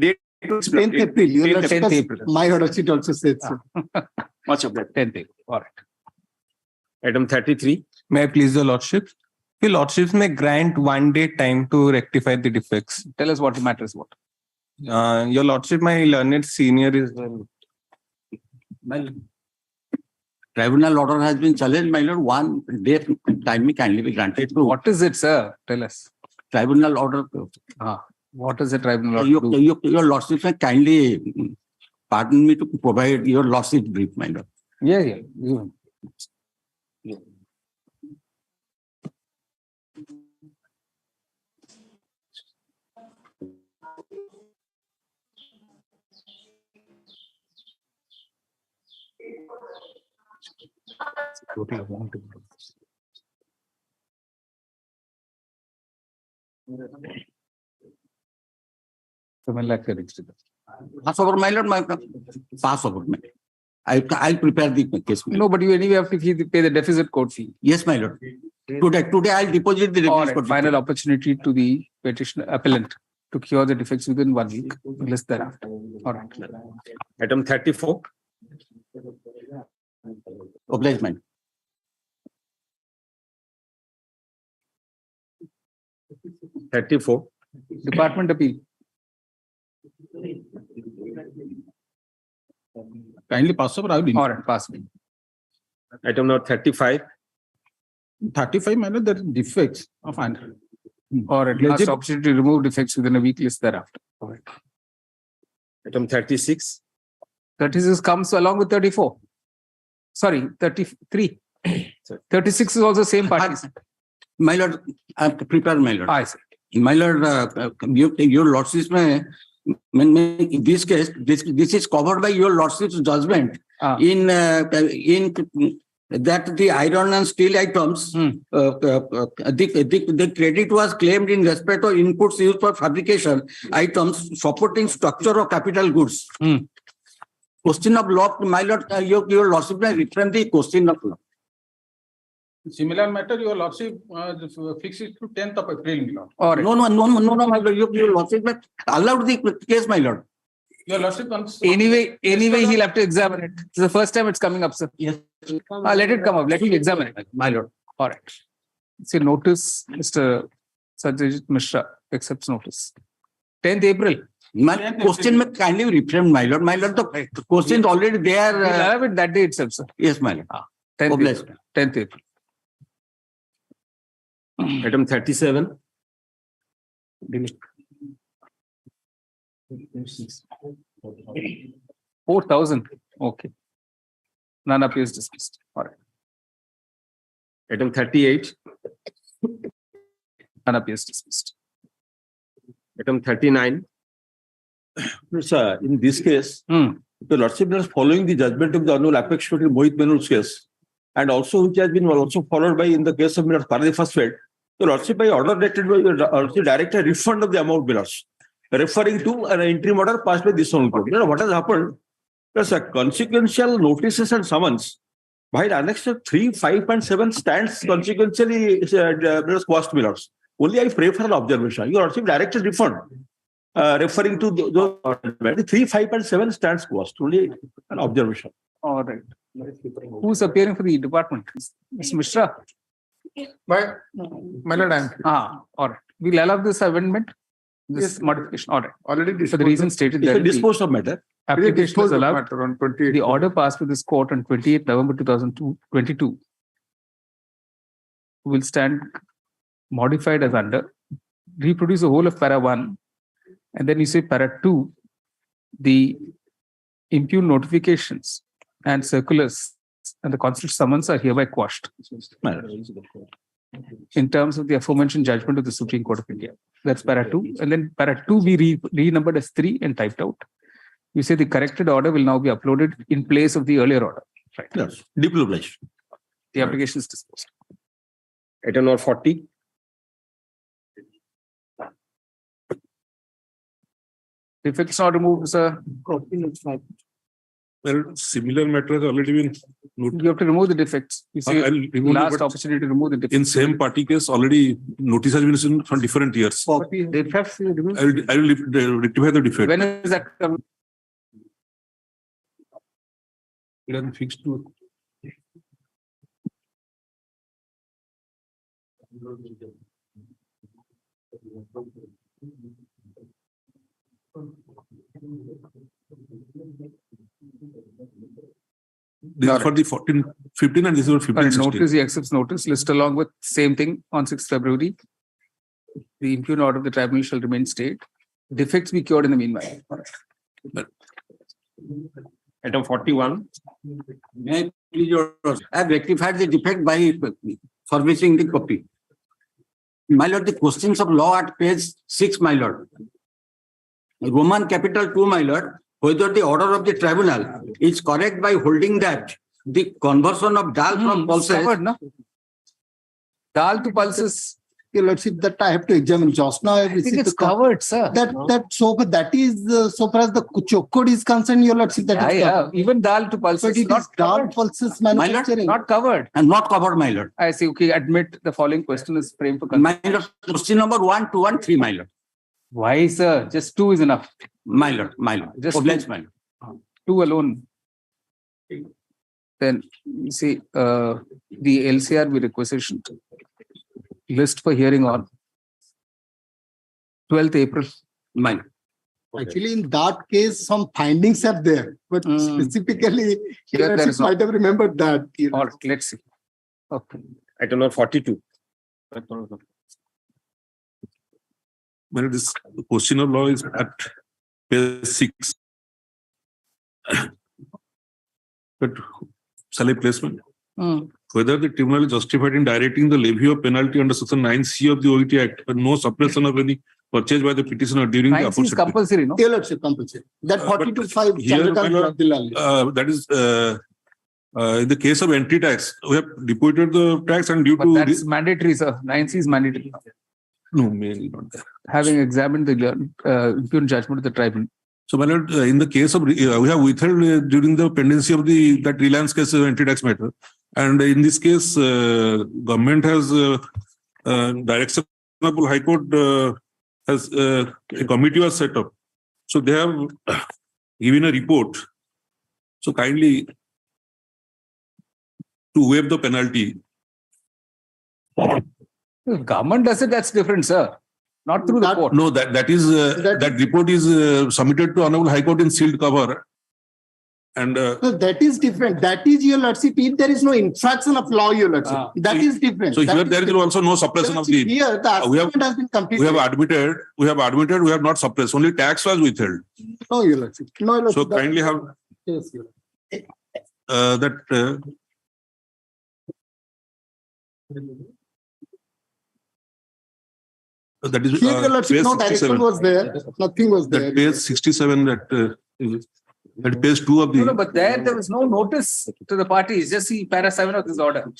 Date 10th April. Your 10th Lordship has- April. My order sheet also says so. Much of that. 10th April. All right. Item 33. May I please the lordship? Your lordships may grant 1 day time to rectify the defects. Tell us what matters what. Your lordship, my learned senior is Well, tribunal order has been challenged, my lord. 1 day time may kindly be granted to. What is it, sir? Tell us. Tribunal order. What is the tribunal order? Your lordship may kindly pardon me to provide your lordship brief, my lord. Yeah. Pass over, my lord. Pass over, my lord. I'll prepare the case. No, but you anyway have to pay the deficit court fee. Yes, my lord. Today I'll deposit the All deficit right, court fee. final opportunity to the petitioner appellant to cure the defects within 1 week, less thereafter. All right. Item 34. Obligement. Department appeal. Kindly pass over. I will. All right, pass me. Item number 35. 35 minus the defects of under. Or at last opportunity to remove defects within a week, less thereafter. All right. Item 36. 36 comes along with 34. Sorry, 33. 36 is also same parties. My lord, I prepare, my lord. I see. My lord, your lordship may, in this case, this is covered by your lordship's judgment in that the iron and steel items, the credit was claimed in respect of inputs used for fabrication items supporting structure of capital goods. Question of law, my lord, your lordship may return the question of law. Similar matter, your lordship fix it to 10th of April, my lord. All right. No, my lord, your lordship may allow the case, my lord. Your lordship. Anyway, he'll have to examine it. It's the first time it's coming up, sir. Yes. Let it come up. Let him examine it. My lord. All right. See, notice, Mr. Satyajit Mishra accepts notice. 10th April. My question may kindly refrain, my lord. My lord, the question is already there. We'll have it that day itself, sir. Yes, my lord. 10th April. Item 37. 4,000. Okay. None appears dismissed. All right. Item 38. None appears dismissed. Item 39. Sir, in this case, the Lordship is following the judgment of the Honorable Apex Court in Mohit Menul's case, and also which has been also followed by in the case of Mr. Paradhi Phosphate. The Lordship by order dated by direct a refund of the amount bills, referring to an interim order passed by this Honorable Court. You know what has happened? There's a consequential notices and summons. While Annex 3, 5, and 7 stands consequentially cost millers. Only I pray for an observation. Your Lordship directed refund, referring to the 3, 5, and 7 stands quashed. Only an observation. All right. Who's appearing for the department? Mr. Mishra? My lord, I am. All right. We'll allow this amendment, this modification. All right. Already For the reason stated It's that a disposed of matter. application is allowed. Matter on 28. The order passed with this court on 28 November 2022 will stand modified as under. Reproduce the whole of para 1 and then you say para 2, the impugned notifications and circulars and the constitutional summons are hereby quashed in terms of the aforementioned judgment of the Supreme Court of India. That's para 2. And then para 2 we renumbered as 3 and typed out. You say the corrected order will now be uploaded in place of the earlier order. Right. Yes. Deeply obliged. The application is disposed. Item number 40. Defects not removed, sir. Well, similar matter has already been noted. You have to remove the defects. You say I'll remove last it, but opportunity to remove the defects. in same party case, already notice has been sent from different years. Defects you remove. I will rectify the defect. When is that coming? It has been fixed to. This is for the 14, 15 and this is for 15, 16. Notice, he accepts notice, list along with same thing on 6th February. The impugned order of the tribunal shall remain state. Defects be cured in the meanwhile. All right. Item 41. May I please, Your Lord, I have rectified the defect by furnishing the copy. My Lord, the questions of law at page 6, my Lord. Roman capital 2, my Lord, whether the order of the tribunal is correct by holding that the conversion of dal from pulses. Covered, no? Dal to pulses. Your Lordship, that I have to examine. Just now I have received it's covered, sir. That is so far as the code is concerned, Your Lordship. That is covered. Even dal to pulses. But it is dal pulses manufacturing. Not covered. And not covered, my Lord. I see. Okay, admit the following question is framed for my Lord, question number 1, 2, and 3, my Lord. Why, sir? Just 2 is enough. My Lord. Just oblige, my Lord. 2 alone. Then you see the LCR we requisition list for hearing on 12th April. My Lord. Actually, in that case, some findings are there, but specifically, Here there is might have remembered that. All right, let's see. Okay. Item number 42. Well, this question of law is at page 6. But shall I placement? Whether the tribunal is justified in directing the levy of penalty under section 9C of the OET Act, but no suppression of any purchase by the petitioner during the 9C is compulsory, no? Your Lordship, compulsory. That 42.5. Here, that is in the case of entry tax, we have deposited the tax and due to that's mandatory, sir. 9C is mandatory. No, mainly not there. Having examined the impugned judgment of the tribunal. So, my Lord, in the case of we have withheld during the pendency of that Reliance case entry tax matter, and in this case, government has direction of High Court has a committee was set up. So they have given a report. So kindly to waive the penalty. If government does it, that's different, sir. Not through the court. No, that is that report is submitted to Honorable High Court in sealed cover. And so that is different. That is, Your Lordship. If there is no infraction of law, Your Lordship. That is different. So here there is also no suppression of the. Here the argument has been completed. We have admitted. We have not suppressed. Only tax was withheld. No, Your Lordship. No, Your Lordship. So kindly have yes, Your Lordship. that. That is Here, Your Lordship, no direction was there. Nothing was there. That page 67. That page 2 of the. No, but there was no notice to the parties. Just see para 7 of this order.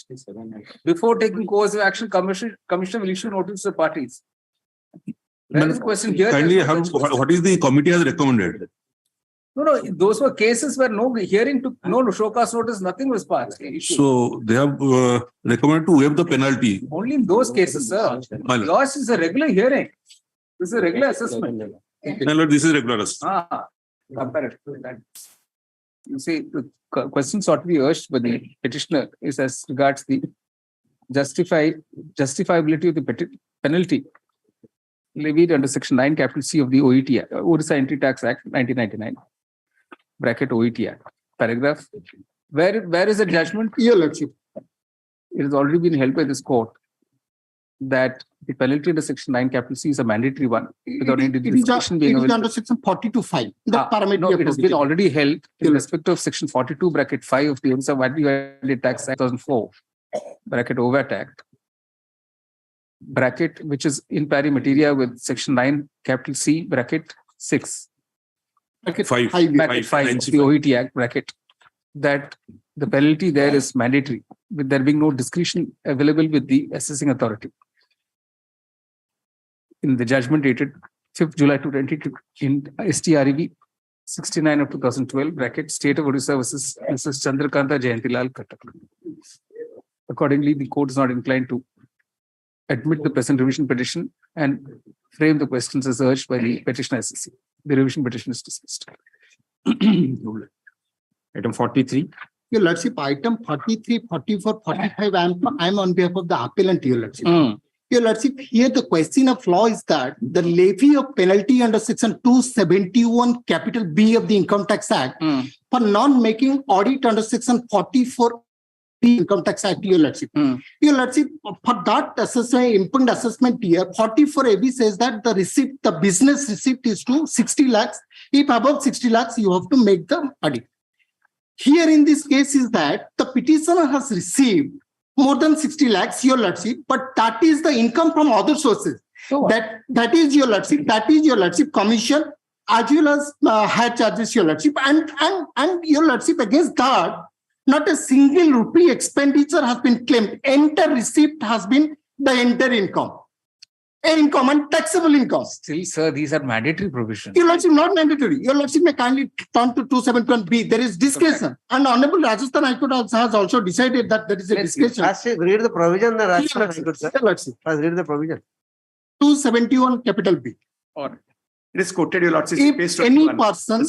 Before taking course of action, commission will issue notice to the parties. There is a question here. Kindly, what is the committee has recommended? No, those were cases where no hearing took, no show cause notice, nothing was passed. So they have recommended to waive the penalty. Only in those cases, sir. Yours is a regular hearing. This is a regular assessment. No, Lord, this is regular assessment. Comparative. You see, the questions ought to be urged by the petitioner is as regards the justifiability of the penalty levied under Section 9, capital C of the OET Act, Orissa Entry Tax Act 1999, bracket OET Act, paragraph. Where is the judgment? Your Lordship. It has already been held by this court that the penalty under Section 9, capital C is a mandatory one without any discretion being available. It is under Section 42(5). The parameter. No, it has been already held in respect of Section 42, bracket 5 of the Orissa Value-Added Tax Act 2004, bracket OVAT Act, bracket, which is in pari materia with Section 9, capital C, bracket 6. Bracket 5. Bracket 5 of the OET Act, bracket, that the penalty there is mandatory, with there being no discretion available with the assessing authority. In the judgment dated 5th July 2022 in STREV 69 of 2012, bracket, State of Orissa versus Mrs. Chandrakanta Jayantilal Katak. Accordingly, the court is not inclined to admit the present revision petition and frame the questions as urged by the petitioner SSC. The revision petition is dismissed. Item 43. Your Lordship, item 43, 44, 45, I am on behalf of the appellant, Your Lordship. Your Lordship, here the question of law is that the levy of penalty under Section 271, capital B of the Income Tax Act for non-making audit under Section 44 Income Tax Act, Your Lordship. Your Lordship, for that assessment, impugned assessment here, 44 AB says that the receipt, the business receipt is to 60 lakhs. If above 60 lakhs, you have to make the audit. Here in this case is that the petitioner has received more than 60 lakhs, Your Lordship, but that is the income from other sources. That is, Your Lordship, commission as well as higher charges, Your Lordship, and Your Lordship, against that, not a single rupee expenditure has been claimed. Entire receipt has been the entire income. Income and taxable income. Still, sir, these are mandatory provisions. Your Lordship, not mandatory. Your Lordship may kindly turn to 271B. There is discretion. Okay. And Honorable Rajasthan High Court has also decided that there is a discretion. Read the provision, the Rajasthan High Court, sir. Your Lordship. Read the provision. 271 capital B. Or it is quoted, Your Lordship. If any person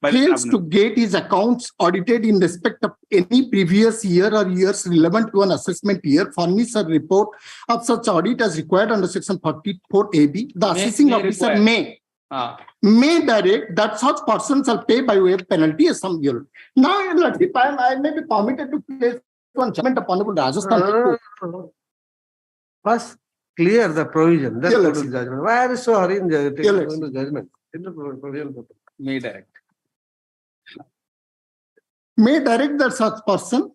fails to get his accounts audited in respect of any previous year or years relevant to an assessment year, furnish a report of such audit as required under Section 44 AB, the assessing officer may direct that such person shall pay by way of penalty a sum year. Now, Your Lordship, I may be permitted to place one judgment upon the Rajasthan. First, clear the provision. Then go to judgment. Why are you so hurrying to judgment? May direct. May direct that such person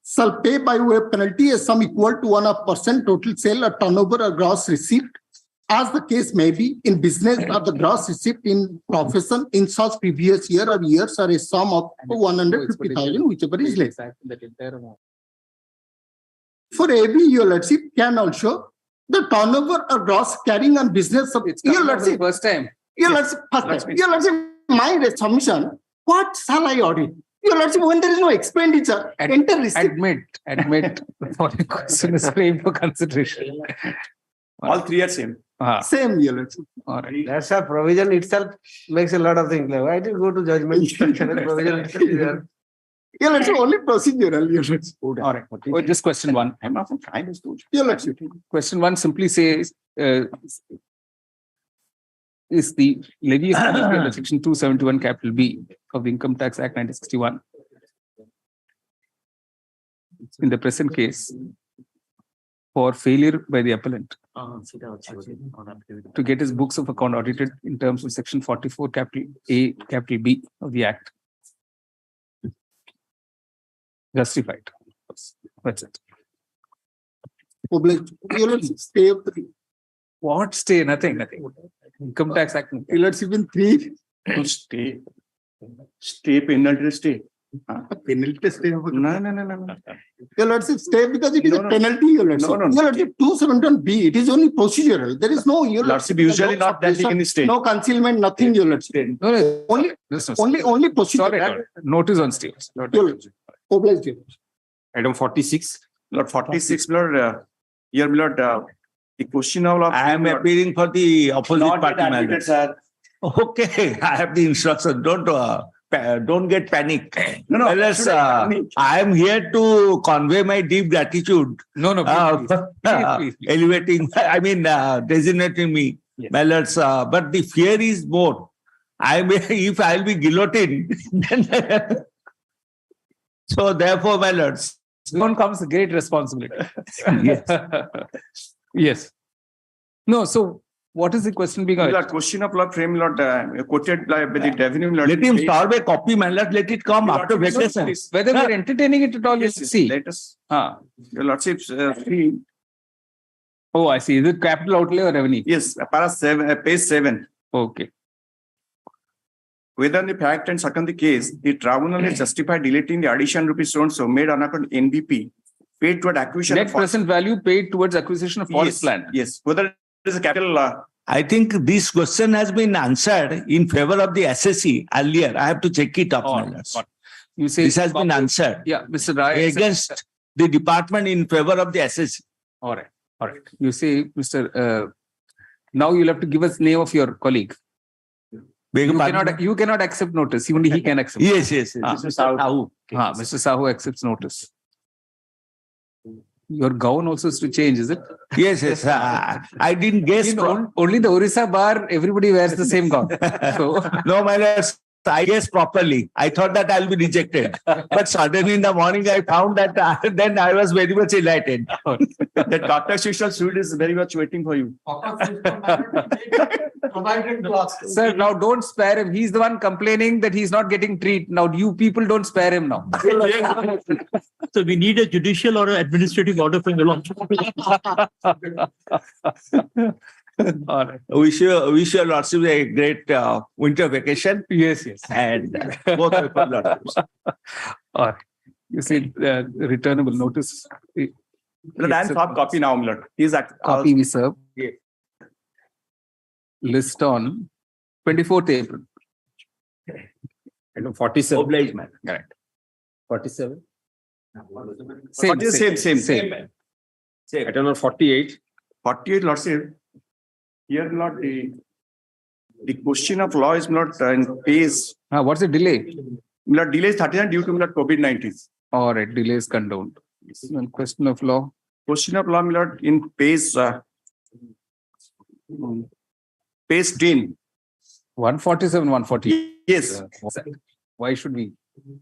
shall pay by way of penalty a sum equal to 1% total sale or turnover or gross receipt, as the case may be, in business or the gross receipt in profession in such previous year or years, or a sum of 150,000, whichever is less. For AB, Your Lordship, can also the turnover or gross carrying on business of Your Lordship. First time. Your Lordship, first time. Your Lordship, my submission, what shall I audit? Your Lordship, when there is no expenditure, enter receipt. Admit the following question is framed for consideration. All three are same. Same, Your Lordship. All right. That's a provision itself makes a lot of things. Why did you go to judgment? Provision itself is there. Your Lordship, only procedural, Your Lordship. All right. Just question one. I'm not trying to do. Your Lordship. Question one simply says, is the levy under Section 271 capital B of the Income Tax Act 1961 in the present case for failure by the appellant to get his books of account audited in terms of Section 44 capital A capital B of the Act justified. That's it. Stay of the what stay? Nothing. Income Tax Act. Let's even 3. To stay penalty stay. Penalty stay. No. Your Lordship, stay because it is a penalty, Your Lordship. No. Your Lordship, 271B, it is only procedural. There is no, Your Lordship, usually not granting any stay. No concealment, nothing, Your Lordship. No. Only procedural. Sorry, notice on stay. Your Lordship. Obliged, Your Lordship. Item 46. Lord 46, Lord, here, Lord, the question of. I am appealing for the opposite Not party. yet admitted, Madam. sir. Okay, I have the instruction. Don't get panic. No. I am here to convey my deep gratitude. No, please. Elevating, designating me, my lords. But the fear is more. If I'll be guillotined, then so therefore, my lords. Soon comes a great responsibility. Yes. Yes. No, so what is the question being asked? Lord, question of law frame, Lord, quoted by the revenue, Lord. Let him solve a copy, my lord. Let it come after vacation. Whether we are entertaining it at all, Yes, see. let us. Ah. Your Lordship, free. Oh, I see. Is it capital outlay or revenue? Yes, para 7, page 7. Okay. Whether the fact and second the case, the tribunal is justified deleting the addition rupees so made on account NBP paid toward acquisition Net of present value paid towards acquisition of forest land. Yes, whether it is a capital. I think this question has been answered in favor of the SSE earlier. I have to check it up, my lords. You say This has been answered. Yeah, Mr. Rai. Against the department in favor of the SSE. All right. You say, Mr. Now you'll have to give us name of your colleague. You cannot accept notice. Only he can accept. Yes. Mr. Sahu. Mr. Sahu accepts notice. Your gown also is to change, is it? Yes. I didn't guess. Only the Orissa bar, everybody wears the same gown. So No, my lords. I guessed properly. I thought that I'll be rejected. But suddenly in the morning, I found that then I was very much enlightened. The Dr. Shishal suit is very much waiting for you. Sir, now don't spare him. He's the one complaining that he's not getting treat. Now you people don't spare him now. So we need a judicial or an administrative order from the law. All right. Wish your lordship a great winter vacation. Yes. And both of your lordships. All right. You see, returnable notice. Lord, I am soft copy now, Lord. Copy we serve. List on 24th April. Item 47. Obliged, man. Correct. 47. Same. Item number 48. 48, Lordship. Here, Lord, the question of law is not in phase. What's the delay? Lord, delay is 39 due to COVID-19. All right, delay is condoned. And question of law. Question of law, Lord, in phase 10. 147, 140. Yes. Why should we?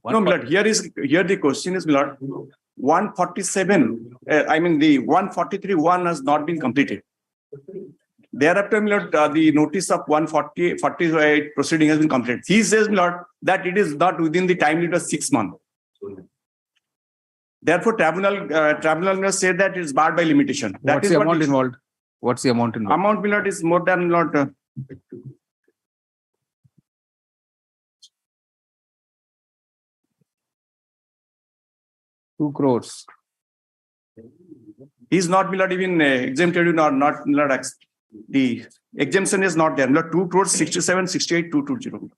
No, Lord, here the question is, Lord, 147. The 143 has not been completed. Thereafter, Lord, the notice of 148 proceeding has been completed. He says, Lord, that it is not within the time limit of 6 months. Therefore, tribunal must say that it is barred by limitation. What's the amount involved? What's the amount involved? Amount, Lord, is more than, Lord, 2 crores. He is not, Lord, even exempted or not, Lord, the exemption is not there. Lord, 2 crores 67 68 220.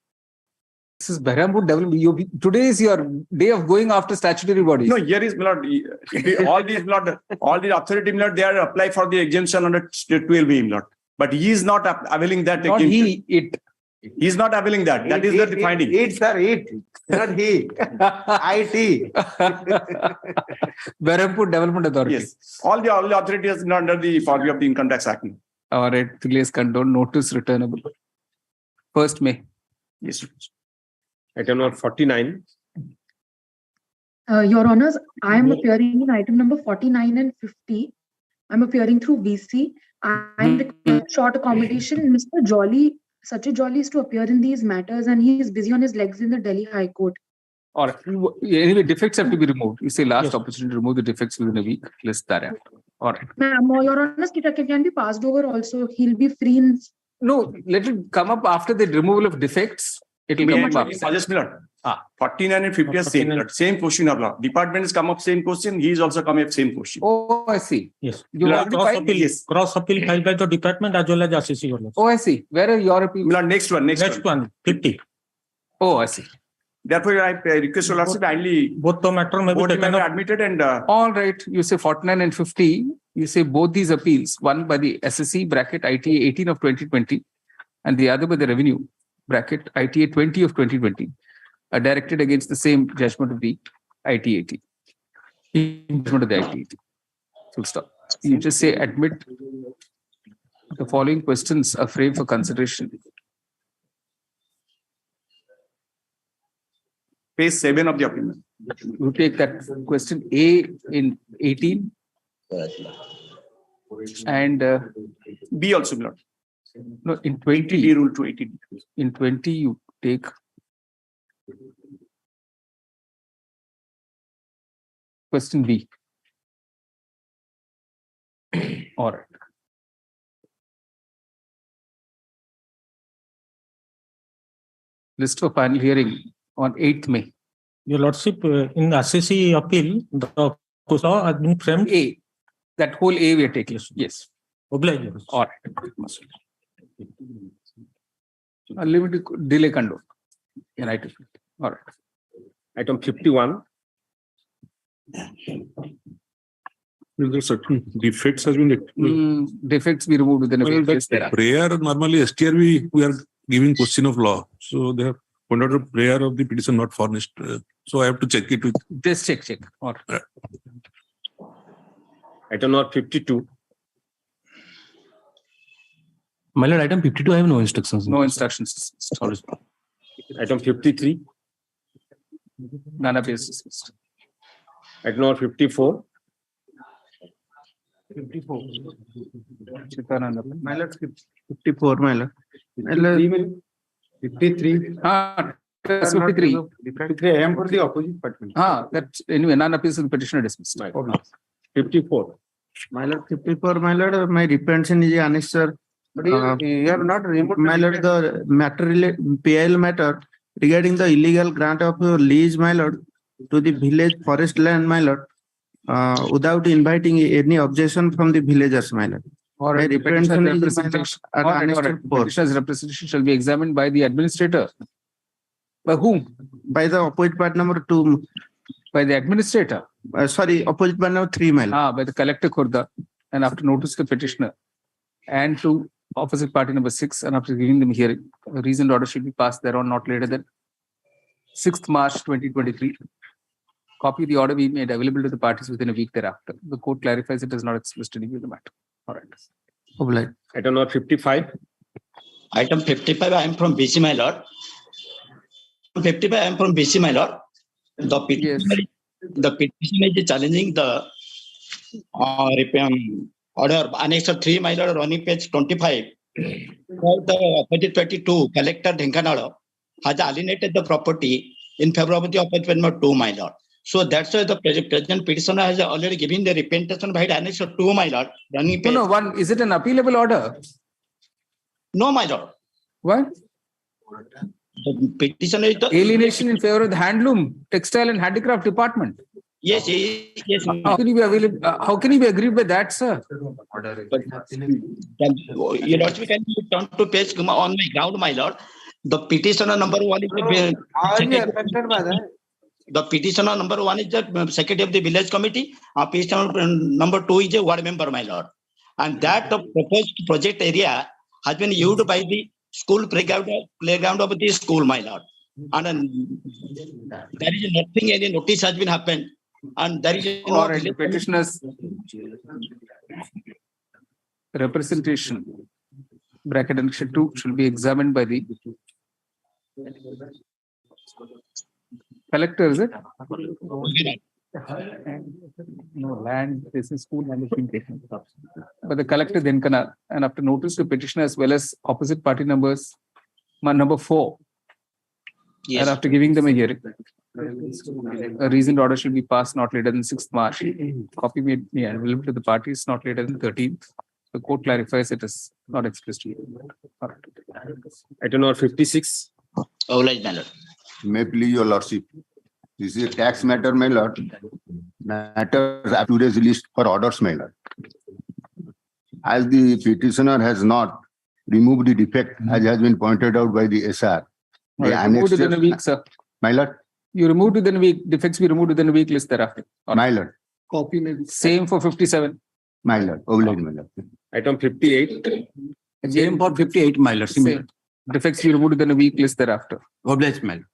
This is Berhampur development. Today is your day of going after statutory bodies. No, here is, Lord, all these authority, Lord, they are apply for the exemption under 12B, Lord. But he is not availing that. Not he, it. He is not availing that. That is the finding. It, sir, it. Not he. IT. Berhampur Development Authority. Yes. All the authorities are under the purview of the Income Tax Act. All right. Delay is condoned. Notice returnable. 1st May. Yes. Item number 49. Your Honors, I am appearing in item number 49 and 50. I'm appearing through VC. I am requesting short accommodation. Mr. Jolly, Sachit Jolly is to appear in these matters and he is busy on his legs in the Delhi High Court. All right. Anyway, defects have to be removed. You say last opportunity to remove the defects within a week. List that out. All right. Ma'am, Your Honors, it can be passed over also. He'll be free in... No, let it come up after the removal of defects. It will come up. Suggest, Lord. 49 and 50 are same question of law. Department has come up same question. He is also come up same question. Oh, I see. Yes. You Milord, already filed? Yes. Cross appeal filed by the department as well as assessee. Oh, I see. Where are your appeal? Milord, next one. Next one, 50. Oh, I see. Therefore, I request your lordship kindly both the matter may be both the taken matter up. admitted and All right. You say 49 and 50. You say both these appeals, one by the SSC bracket ITA 18 of 2020 and the other by the revenue bracket ITA 20 of 2020 are directed against the same judgment of the ITA 18. Judgment of the ITA 18. Full stop. You just say admit the following questions are framed for consideration. page 7 of the opinion. You take that question A in 18 and B also, Milord. No, in 20. B rule to 18. In 20, you take question B. All right. List for final hearing on 8th May. Your lordship, in assessee appeal, the law has been framed. A. That whole A we are taking. Yes. Oblige. All right. Unlimited delay condone. In item 50. All right. Item 51. There certain defects has been. Defects be removed within a Well, week. that Yes, there are. prayer normally STRV we are giving question of law, so they have pointed out a prayer of the petition not furnished. So I have to check it with. Just check. All right. Item number 52. My lord, item 52, I have no instructions. No instructions. Sorry. Item 53. None appears dismissed. Item number 54. 54. My lord, 54, my lord. 53. 53. 53, I am for the opposite party. That's anyway, none appears in the petitioner dismissed. 54. My lord, 54, my lord, my representation is annexed, sir. But you are not removed. My lord, the matter, PIL matter regarding the illegal grant of lease, my lord, to the village forest land, my lord, without inviting any objection from the villagers, my lord. Or My representation is petitioner's representation shall be examined by the administrator. By whom? By the opposite part number 2. By the administrator. Sorry, opposite part number 3, my lord. By the collector Khurda, and after notice to the petitioner, and to opposite party number 6, and after giving them hearing, a reasoned order should be passed thereon not later than 6th March 2023. Copy of the order be made available to the parties within a week thereafter. The court clarifies it does not explicitly give the matter. All right. Item number 55. Item 55, I am from BC, my lord. 55, I am from BC, my lord. The petitioner is challenging the order annexure 3, my lord, running page 25. The opposite 22, collector Dhenkanala has alienated the property in favor of the opposite number 2, my lord. So that's why the present petitioner has already given the representation by the annexure 2, my lord. Running page. No, one. Is it an appealable order? No, my lord. What? The petitioner is the Alienation in favor of the handloom, textile and handicraft department. Yes, yes. How can you be available? How can you be agreed by that, sir? Your lordship, can you turn to page on my ground, my lord? The petitioner number 1 is the petitioner number 1 is the secretary of the village committee. Petitioner number 2 is a ward member, my lord. And that proposed project area has been used by the school playground of the school, my lord. And there is nothing, any notice has been happened. And there is no petitioner's representation bracket annexure 2 should be examined by the collector, is it? No, land, this is school land has been taken. But the collector then can, and after notice to petitioner as well as opposite party numbers, number 4. Yes. And after giving them a hearing, a reasoned order should be passed not later than 6th March. Copy made available to the parties not later than 13th. The court clarifies it is not explicitly. Item number 56. Obliged, my lord. May please your lordship. This is a tax matter, my lord. Matters up to the list for orders, my lord. As the petitioner has not removed the defect, as has been pointed out by the SR. The Removed within a annexure, week, sir. my lord, You removed within a week. Defects be removed within a week list thereafter. my lord, Copy may be. Same for 57. my lord, oblige, my lord. Item 58. Same for 58, my lord. Similar. Same. Defects be removed within a week list thereafter. Oblige, my lord.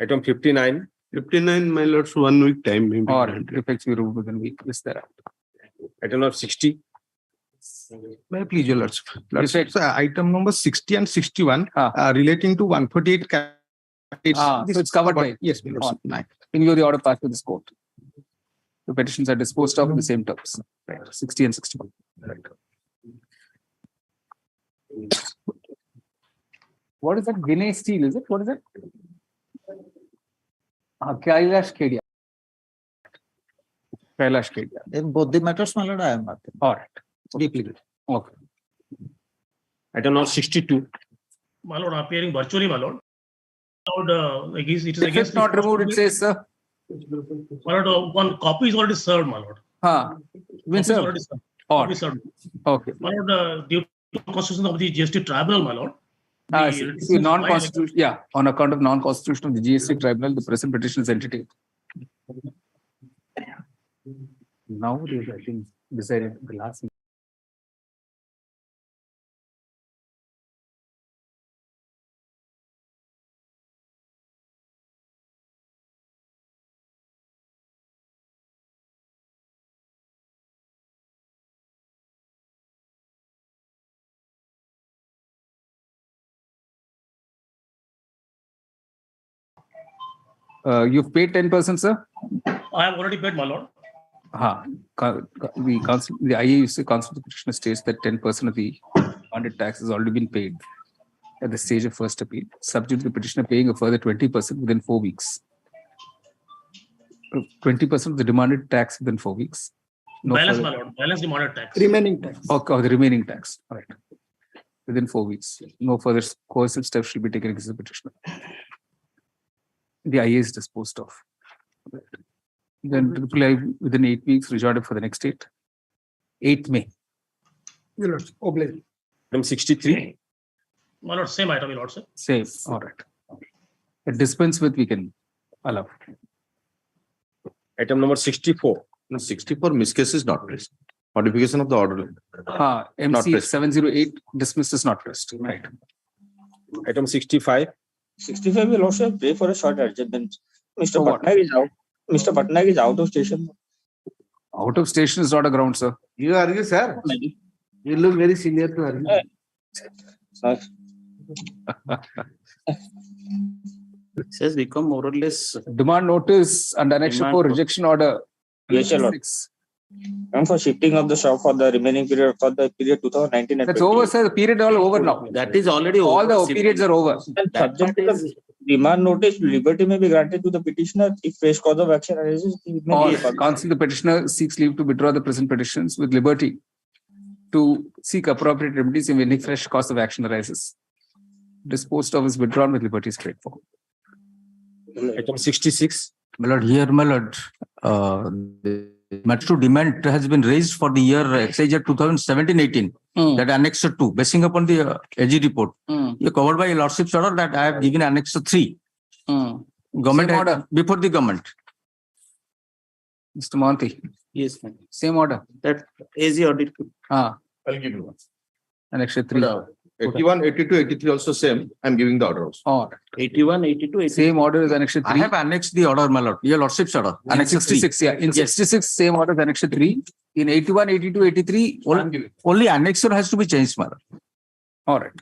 Item 59. 59, my lords, 1 week time may be Or granted. defects be removed within a week list thereafter. Item number 60. May I please your lordship. Lordship. So, item number 60 and 61 relating to 148. So it's covered by. Yes, my lordship. In view of the order passed to this court. The petitions are disposed of in the same terms. Right. 60 and 61. Right. What is that? Guinea steel, is it? What is it? Kailash Kedia. Kailash Kedia. In both the matters, my lord, I am not. All right. Deeply. Okay. Item number 62. My lord, appearing virtually, my lord. Lord, it is If against. it's not removed, it says, sir. My lord, one copy is already served, my lord. When Copy is served? already served. All Copy right. served. Okay. My lord, due to constitution of the GST tribunal, my lord. See, non-constitutional, yeah, on account of non-constitution of the GST tribunal, the present petition is entertained. Now, I think, decided the last. You've paid 10%, sir? I have already paid, my lord. The IAUC constitutional petitioner states that 10% of the demanded tax has already been paid at the stage of first appeal, subject to the petitioner paying a further 20% within 4 weeks. 20% of the demanded tax within 4 weeks. No Balance, further- my lord. Balance demanded tax. Remaining tax. Okay, the remaining tax. All right. Within 4 weeks. No further coercive steps shall be taken against the petitioner. The IA is disposed of. Right. Then reply within 8 weeks, rejoined for the next date. 8th May. Oblige. Item 63. My lord, same item, your lord, sir. Same. All right. A dispense with we can allow. Item number 64. No, 64 miscase is not raised. Modification of the order. MC pressed. 708 dismissed is not pressed. Right. Item 65. 65 will also pray for a short adjournment. Mr. For what? Patnaik is out. Mr. Patnaik is out of station. Out of station is not a ground, sir. You argue, sir. You look very senior to argue. It says become more or less. Demand notice and annexure for rejection order. Yes, your lord. And for shifting of the shop for the remaining period for the period 2019 and That's 20. over, sir. The period all over now. That is already All over. the periods are over. And subject to the demand notice, liberty may be granted to the petitioner if fresh cause of action arises. It may Or be counsel the petitioner seeks leave to withdraw the present petitions with liberty to seek appropriate remedies if any fresh cause of action arises. Disposed of is withdrawn with liberty straightforward. Item 66. My lord, here, my lord, the matter to demand has been raised for the year excise year 2017-18. That annexure 2, basing upon the AG report. You covered by lordship's order that I have given annexure 3. Government Same order. before the government. Mr. Monty. Yes, ma'am. Same order. That AG audit. I'll give you one. Annexure 3. 81, 82, 83 also same. I'm giving the order also. All right. 81, 82, 83. Same order as annexure 3. I have annexed the order, my lord. Your lordship's order. In Annexure 3. 66, yeah. In 66, same order as annexure 3. In 81, 82, 83, Only annexure has to be changed, my lord. all right.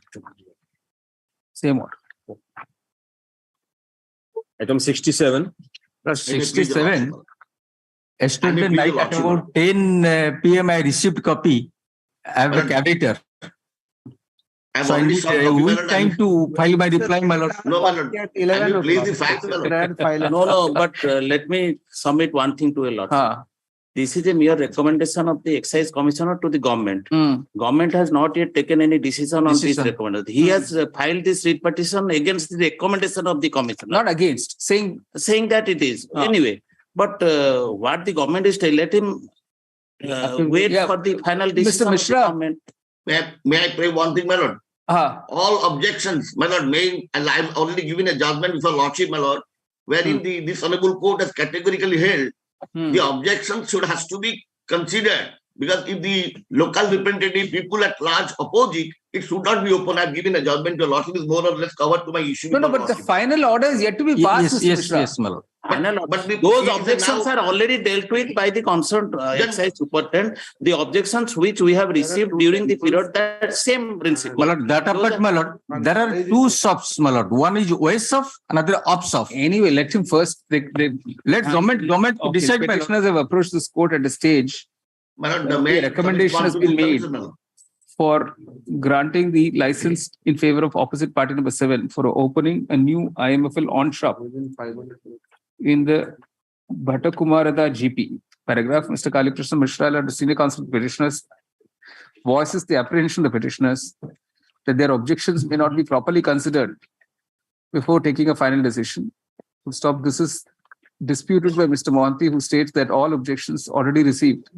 Same order. Item 67. 67. Yesterday night at about 10 p.m. I received copy. I have the caveator. So I need a week time to file my reply, my lord. No, my lord. Can you please the facts, my lord? No, but let me submit one thing to a lord. This is a mere recommendation of the excise commissioner to the government. Government has not yet taken any decision on this recommendation. He has filed this writ petition against the recommendation of the commissioner. Not against, saying that it is. Anyway, but what the government is telling, let him wait for the final decision. Mr. Mishra. Of the government. May I pray one thing, my lord? All objections, my lord, and I'm already giving a judgment before Lordship, my lord, wherein this honorable court has categorically held the objection has to be considered, because if the local representative people at large oppose it, it should not be open. I've given a judgment to Lordship is more or less covered to my issue. No, but the final order is yet to be passed. Yes, my lord. But those objections are already dealt with by the concerned excise superintendent. The objections which we have received during the period, that same principle. My lord, there are two shops, my lord. One is west shop, another up shop. Anyway, let him first. Let government decide. Petitioners have approached this court at a stage. My lord, the recommendation has been made for granting the license in favor of opposite party number 7 for opening a new IMFL on shop in the Bhattakumarada GP. Paragraph, Mr. Kalikrishna Mishra, the senior counsel petitioners, voices the apprehension of the petitioners that their objections may not be properly considered before taking a final decision. Full stop. This is disputed by Mr. Mohanty, who states that all objections already received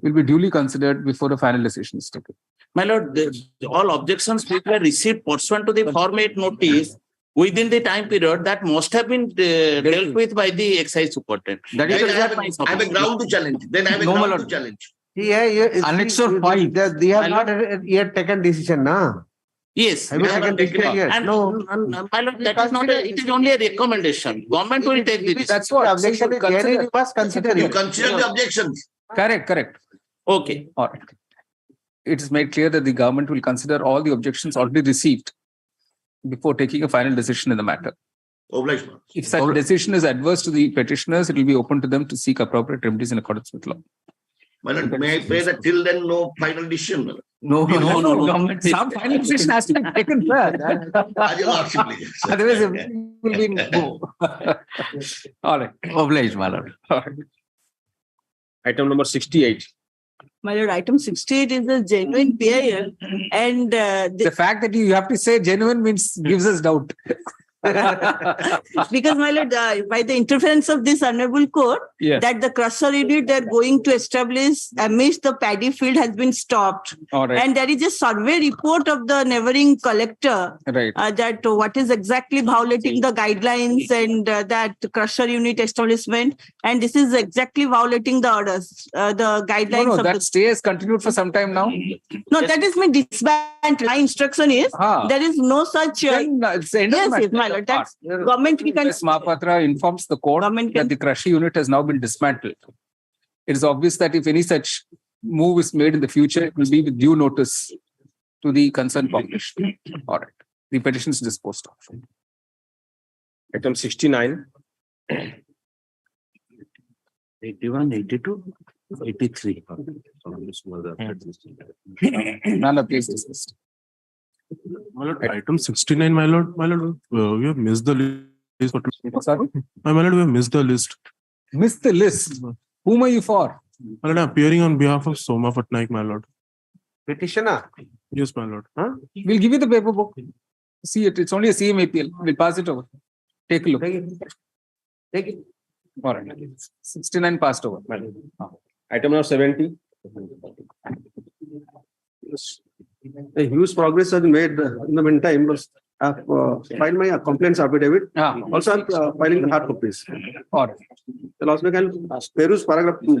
will be duly considered before a final decision is taken. My lord, all objections which were received pursuant to the Form 8 notice within the time period that must have been dealt with by the excise superintendent. That is I have a ground to challenge. Then I have a ground to challenge. Annex 5. They have not yet taken decision, na? Yes. Have you taken decision yet? No, my lord, that is not. It is only a recommendation. Government will take the decision. That's what objection is. You must consider You it. consider the objections. Correct. Okay. All right. It is made clear that the government will consider all the objections already received before taking a final decision in the matter. If such decision is adverse to the petitioners, it will be open to them to seek appropriate remedies in accordance with law. My lord, may I pray that till then no final decision? My lord? No. Government, some final decision has to be taken first. Otherwise, it will be go. All right. Obliged, my lord. Item number 68. My lord, item 68 is a genuine PIL, and the fact that you have to say genuine means gives us doubt. Because, my lord, by the interference of this honorable court, that the crusher unit they're going to establish amidst the paddy field has been stopped. All right. And there is a survey report of the neighboring collector that what is exactly violating the guidelines and that crusher unit establishment. And this is exactly violating the orders, the guidelines. No, of that stay has continued for some time now. No, that is my disbandment. My instruction is there is no such. It's the end of the matter. My lord, that's government. This Mahapatra informs the court that the crusher unit has now been dismantled. It is obvious that if any such move is made in the future, it will be with due notice to the concerned population. All right. The petition is disposed of. Item 69. 81, 82, 83. None appears dismissed. My lord, item 69, my lord, we have missed the list. Sorry? My lord, we have missed the list. Missed the list? Whom are you for? My lord, I'm appearing on behalf of Soma Patnaik, my lord. Petitioner? Yes, my lord. We'll give you the paper book. See it. It's only a CMAPL. We'll pass it over. Take a look. Take it. All right. 69 passed over. Item number 70. A huge progress has been made in the meantime. I've filed my complaints affidavit. Also, I'm filing the hard copies. All right. The last week, Peru's paragraph 2.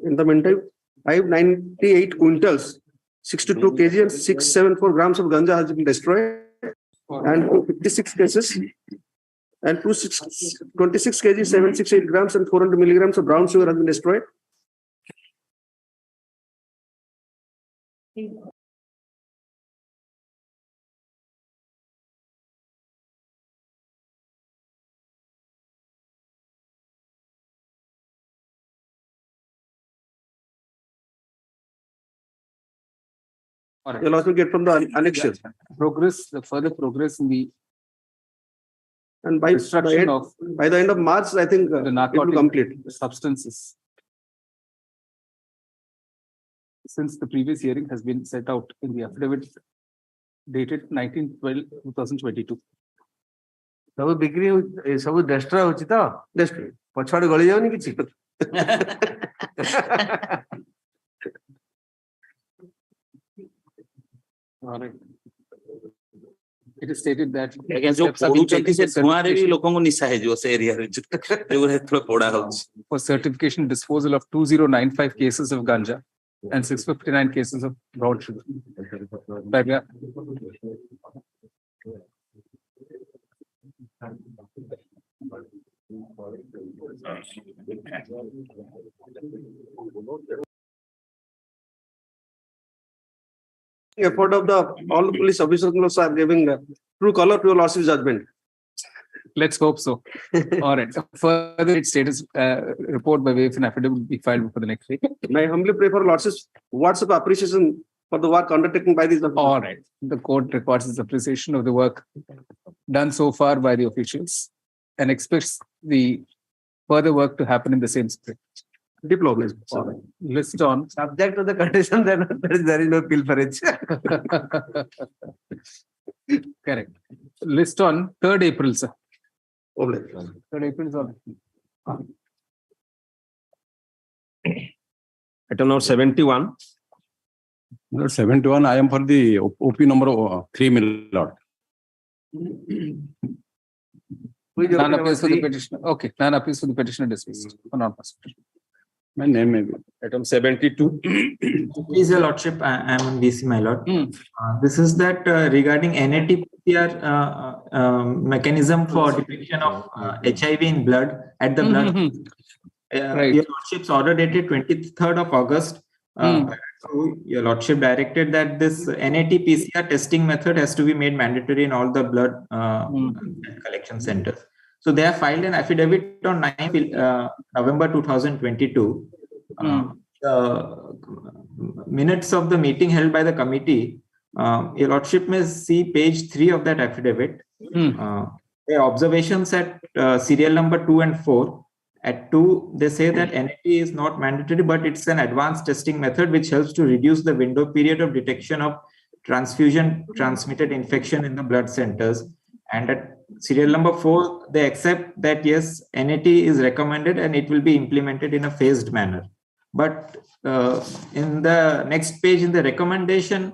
In the meantime, I have 98 quintals, 62 kg and 674 grams of ganja has been destroyed, and 56 cases, and 26 kg, 768 grams and 400 milligrams of brown sugar has been destroyed. You'll also get from the annexure. The further progress in the And by the end of March, I think the it will narcotic complete. substances. Since the previous hearing has been set out in the affidavit dated 19/12/2022. ସବୁ ବିକ୍ରି ସବୁ destroy ହଉଛି ତ ପଛଆଡେ ଗଳି ଯାଉନି କିଛି It is stated that for certification disposal of 2095 cases of ganja and 659 cases of brown sugar. Effort of all the police officers are giving true color to your lordship's judgment. Let's hope so. All right. Further, its status report by way of an affidavit will be filed for the next week. I humbly pray for lordship's words of appreciation for the work undertaken by these officers. All right. The court records its appreciation of the work done so far by the officials and expects the further work to happen in the same spirit. Diploma. List on subject to the condition that there is no pilferage. Correct. List on 3rd April, sir. 3rd April is on. Item number 71. Number 71, I am for the OP number 3, my lord. None appeals for the petitioner. Okay, none appeals for the petitioner dismissed. For non-prosecution. My name may be. Item 72. Please, Your Lordship, I am on BC, my lord. This is that regarding NAT-PCR mechanism for detection of HIV in blood at the blood. Your Lordship's order dated 23rd of August. So Your Lordship directed that this NAT-PCR testing method has to be made mandatory in all the blood collection centers. So they have filed an affidavit on 9th November 2022. The minutes of the meeting held by the committee, Your Lordship may see page 3 of that affidavit. The observations at serial number 2 and 4. At 2, they say that NAT is not mandatory, but it's an advanced testing method which helps to reduce the window period of detection of transfusion transmitted infection in the blood centers. And at serial number 4, they accept that yes, NAT is recommended and it will be implemented in a phased manner. But in the next page in the recommendation,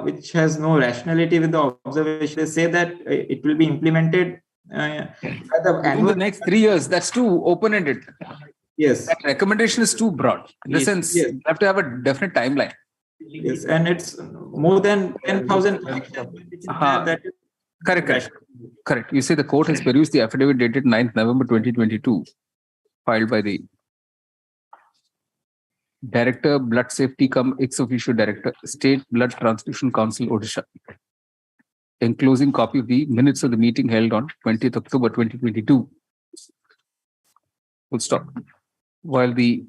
which has no rationality with the observation, they say that it will be implemented in the next 3 years. That's too open-ended. Yes. That recommendation is too broad. In the sense, you have to have a definite timeline. Yes, and it's more than 10,000. Correct. You say the court has perused the affidavit dated 9th November 2022, filed by the Director, Blood Safety cum ex officio Director, State Blood Transfusion Council, Odisha. Enclosing copy of the minutes of the meeting held on 20th October 2022. Full stop. While the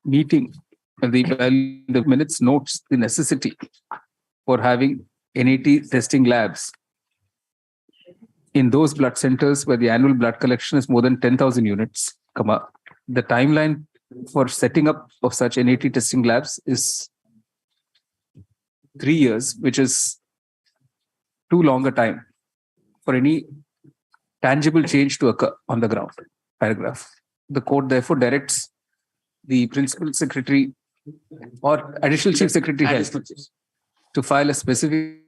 meeting, the minutes notes the necessity for having NAT testing labs in those blood centers where the annual blood collection is more than 10,000 units, the timeline for setting up of such NAT testing labs is 3 years, which is too long a time for any tangible change to occur on the ground. Paragraph. The court therefore directs the Principal Secretary or Additional Chief Secretary Health to file a specific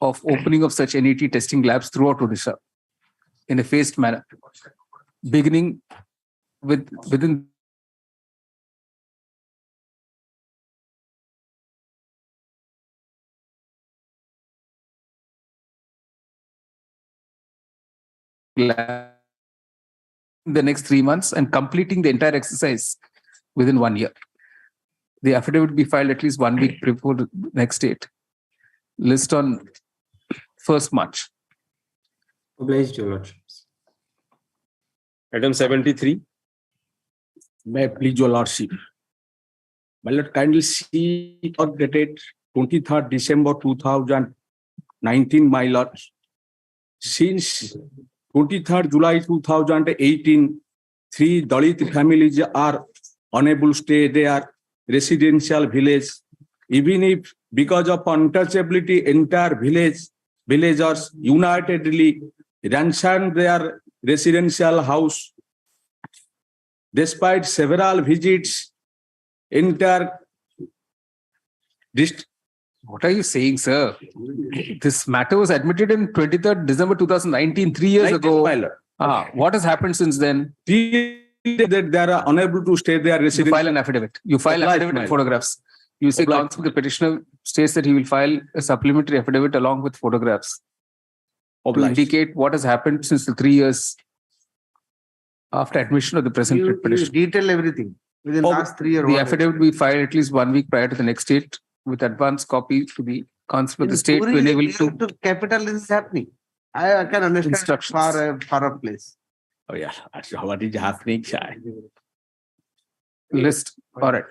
of opening of such NAT testing labs throughout Odisha in a phased manner, beginning within the next 3 months and completing the entire exercise within 1 year. The affidavit will be filed at least 1 week before the next date. List on 1st March. Obliged, Your Lordships. Item 73. May I please Your Lordship? My lord, kindly see or dated 23rd December 2019, my lord. Since 23rd July 2018, 3 Dalit families are unable to stay their residential village. Even if because of untouchability, entire villagers unitedly ransacked their residential house. Despite several visits, What are you saying, sir? This matter was admitted in 23rd December 2019, 3 years ago. What has happened since then? That they are unable to stay their residence. You file an affidavit. You file affidavit and photographs. You say counsel, the petitioner states that he will file a supplementary affidavit along with photographs to indicate what has happened since the 3 years after admission of the present petition. Detail everything within the last 3 years. The affidavit will be filed at least 1 week prior to the next date with advance copy to the counsel of the state to enable to capital this is happening. I can understand far off place. Oh yeah, what is happening? List. All right.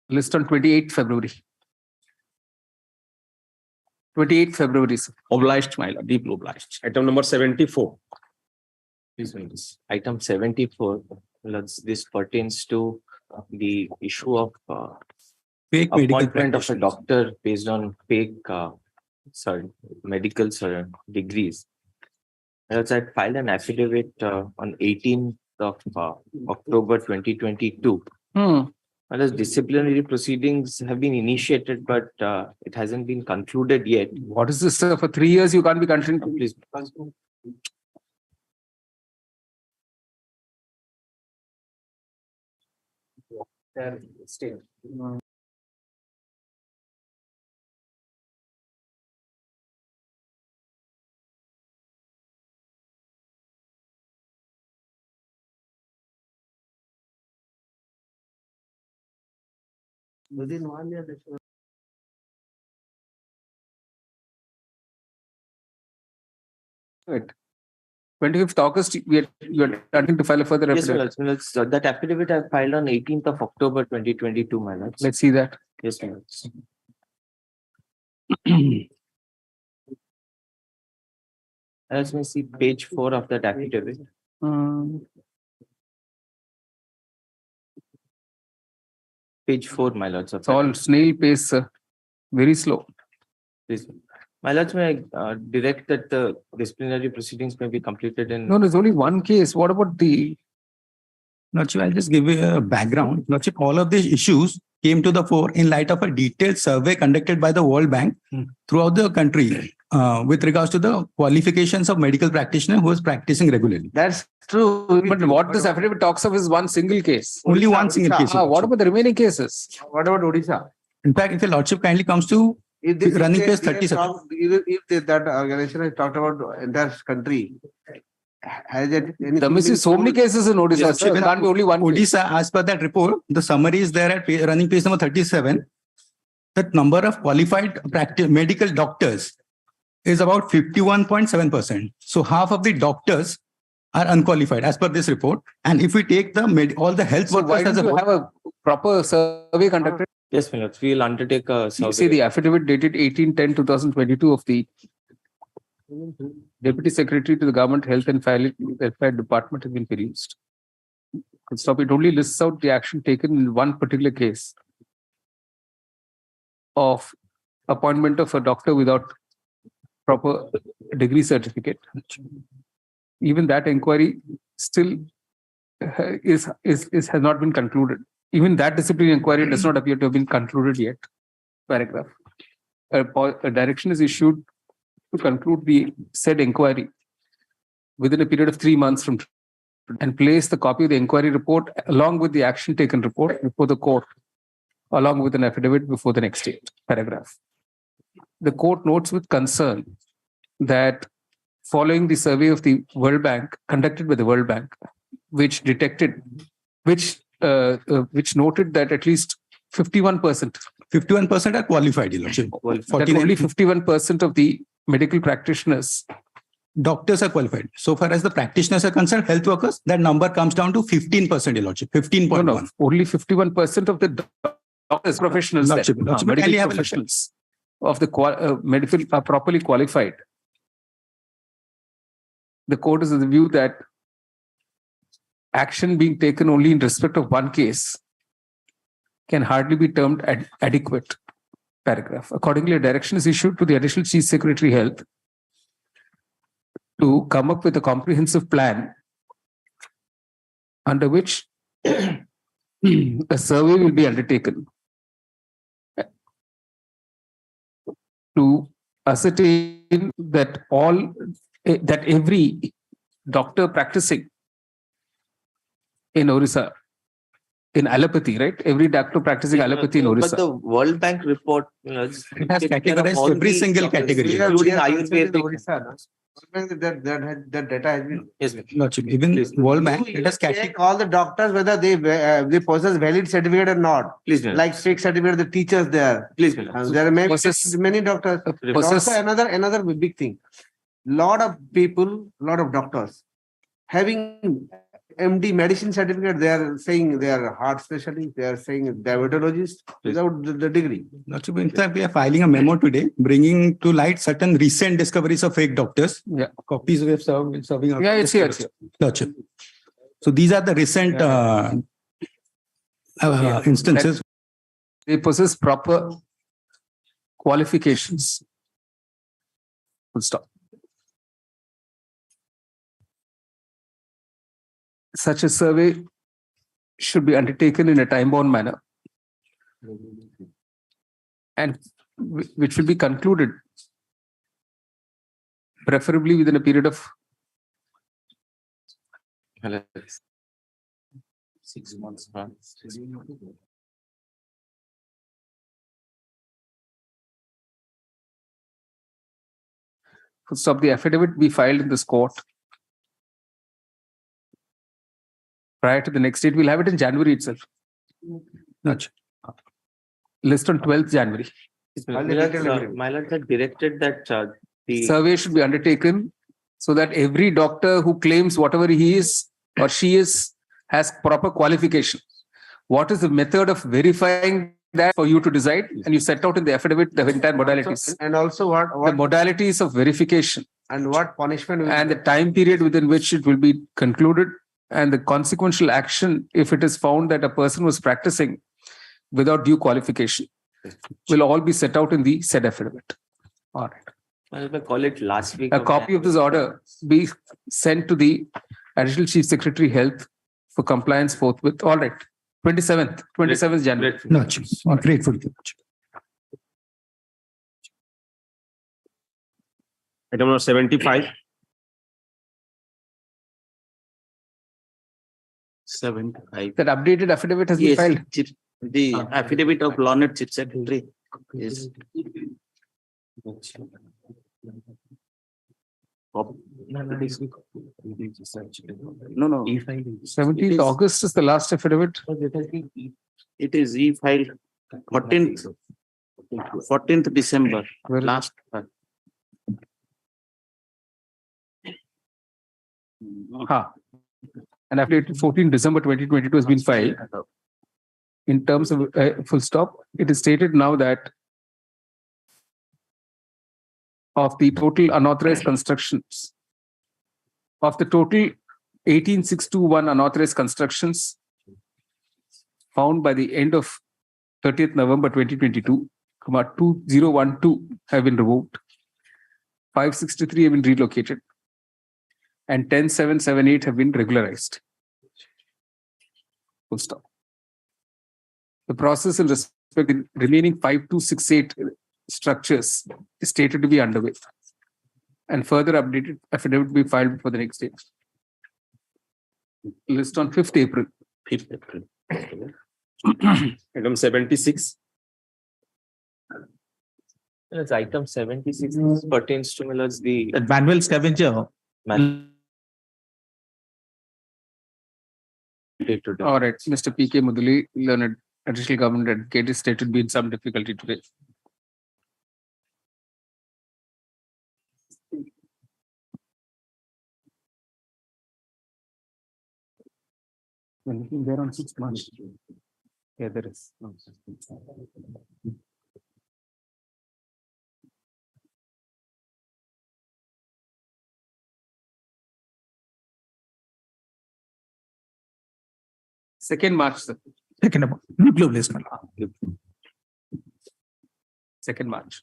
List on 28th February. 28th February. Obliged, my lord, deeply obliged. Item number 74. Item 74. This pertains to the issue of fake appointment of a doctor based on fake medical degrees. I filed an affidavit on 18th of October 2022. Whereas disciplinary proceedings have been initiated, but it hasn't been concluded yet. What is this, sir? For 3 years, you can't be continuing. Please. Within 1 year, Right. 25th August, you are starting to file a further affidavit. Yes, that affidavit I filed on 18th of October 2022, my lords. Let's see that. Yes, my lords. Let me see page 4 of that affidavit. Page 4, my lords. It's all snail pace, sir. Very slow. Please. My lords, may I direct that the disciplinary proceedings may be completed in... No, there's only one case. What about the... Lordship, I'll just give you a background. Lordship, all of these issues came to the fore in light of a detailed survey conducted by the World Bank throughout the country with regards to the qualifications of medical practitioner who is practicing regularly. That's true. But what this affidavit talks of is one single case. Only one single case. What about the remaining cases? What about Odisha? In fact, if your Lordship kindly comes to running page 37. If that organization has talked about the entire country, has it any... There must be so many cases in Odisha. Yes, There can't be only one case. Odisha, as per that report, the summary is there at running page number 37. The number of qualified medical doctors is about 51.7%. So half of the doctors are unqualified as per this report. And if we take the all the health But why workers don't you have a proper survey conducted? Yes, my lords. We will undertake a survey. You see the affidavit dated 18/10/2022 of the Deputy Secretary to the Government Health and Welfare Department has been produced. Stop. It only lists out the action taken in one particular case of appointment of a doctor without proper degree certificate. Even that inquiry still has not been concluded. Even that disciplinary inquiry does not appear to have been concluded yet. Paragraph. A direction is issued to conclude the said inquiry within a period of 3 months from and place the copy of the inquiry report along with the action taken report before the court, along with an affidavit before the next date. Paragraph. The court notes with concern that following the survey of the World Bank, conducted by the World Bank, which noted that at least 51% are qualified. That only 51% of the medical practitioners, doctors are qualified. So far as the practitioners are concerned, health workers, that number comes down to 15%, Lordship, 15.1. No, only 51% of the Doctors, professionals, Lordship, then, Lordship, medical kindly have a look. professionals of the medical are properly qualified. The court is of the view that action being taken only in respect of one case can hardly be termed adequate. Paragraph. Accordingly, a direction is issued to the Additional Chief Secretary Health to come up with a comprehensive plan under which a survey will be undertaken to ascertain that every doctor practicing in Orissa, in allopathy, right? Every doctor practicing allopathy in Orissa. But the World Bank report, it has categorized every single category, including Ayurvedic. That data has been. Yes, Lordship, even World Bank, it has Check all the doctors whether they possess valid certificate or not. Please, ma'am. Like fake certificate, the teachers there. Please, ma'am. There are many doctors. Also another big thing. Lot of people, lot of doctors having MD medicine certificate, they are saying they are heart specialists, they are saying diabetologists without the degree. Lordship, in fact, we are filing a memo today, bringing to light certain recent discoveries of fake doctors. Yeah. Copies we have serving out. Yeah, it's here. It's here. Lordship. So these are the recent instances. They possess proper qualifications. Full stop. Such a survey should be undertaken in a time-bound manner and which will be concluded preferably within a period of 6 months. Full stop. The affidavit be filed in this court prior to the next date. We'll have it in January itself. List on 12th January. My lord had directed that the survey should be undertaken so that every doctor who claims whatever he is or she is has proper qualification. What is the method of verifying that for you to decide? And you set out in the affidavit the entire modalities. And also what the modalities of verification. And what punishment and the time period within which it will be concluded, and the consequential action if it is found that a person was practicing without due qualification will all be set out in the said affidavit. All right. I call it last week. A copy of this order be sent to the Additional Chief Secretary Health for compliance forthwith. All right. 27th January. No, grateful. Item number 75. 75. That updated affidavit has been filed. The affidavit of Learned Chief Secretary is. No. 17th August is the last affidavit. It is e-filed 14th December. Last. And affidavit 14 December 2022 has been filed. In terms of full stop, it is stated now that of the total unauthorized constructions, of the total 18,621 unauthorized constructions found by the end of 30th November 2022, 2012 have been removed, 563 have been relocated, and 10,778 have been regularized. Full stop. The process in respect to the remaining 5268 structures is stated to be underway, and further updated affidavit will be filed before the next date. List on 5th April. 5th April. Item 76. Yes, item 76 this pertains to the manual scavenger. All right, Mr. P.K. Mudali, learned additional government advocate, is stated to be in some difficulty today. There on 6 March. Yeah, there is. Second March, sir. Second about nuclear placement. Second March.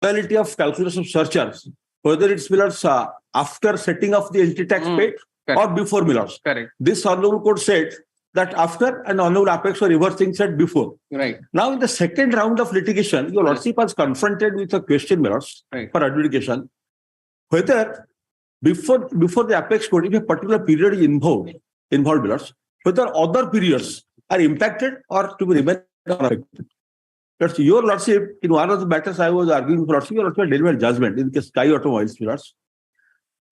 Modality of calculation of surcharge, whether it's Millard's after setting of the entry tax paid or before Millard's. Correct. This honorable court said that after and honorable apex or reversing said before. Right. Now in the second round of litigation, your lordship was confronted with a question, Millards, for adjudication, whether before the apex court, if a particular period is involved, Millards, whether other periods are impacted or to be remain unaffected. That's your lordship, in one of the matters I was arguing for lordship, your lordship delivered judgment in the case Sky Automobiles, Millards,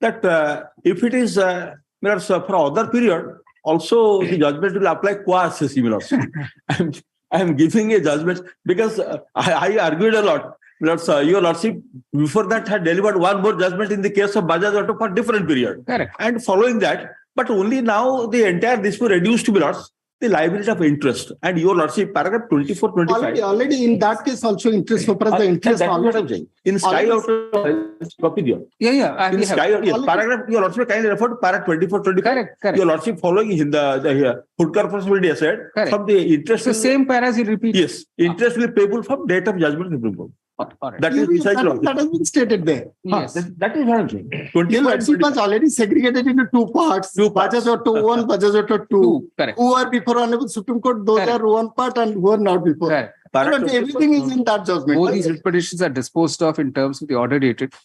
that if it is Millards for other period, also the judgment will apply qua-assessing, Millards. I am giving a judgment because I argued a lot. Millards, your lordship before that had delivered one more judgment in the case of Bajaj Auto for different period. Correct. And following that, but only now the entire dispute reduced to Millards, the liability of interest. And your lordship, paragraph 24, 25. Already in that case also interest the interest. That's what I'm saying. In Sky Auto, copy there. Yeah. In Sky Auto, paragraph, your lordship kindly refer to paragraph 24, 25. Correct. Your lordship following in the food corporation said, from the interest. The same paras you repeat. Yes. Interest will be payable from date of judgment. That is that has been stated there. Yes. That is what I'm saying. Your lordship was already segregated into two parts. Bajaj Auto 1, Bajaj Auto 2. Correct. Who are before Honorable Supreme Court, those are one part, and who are not before. Correct. Everything is in that judgment. Both these petitions are disposed of in terms of the order dated.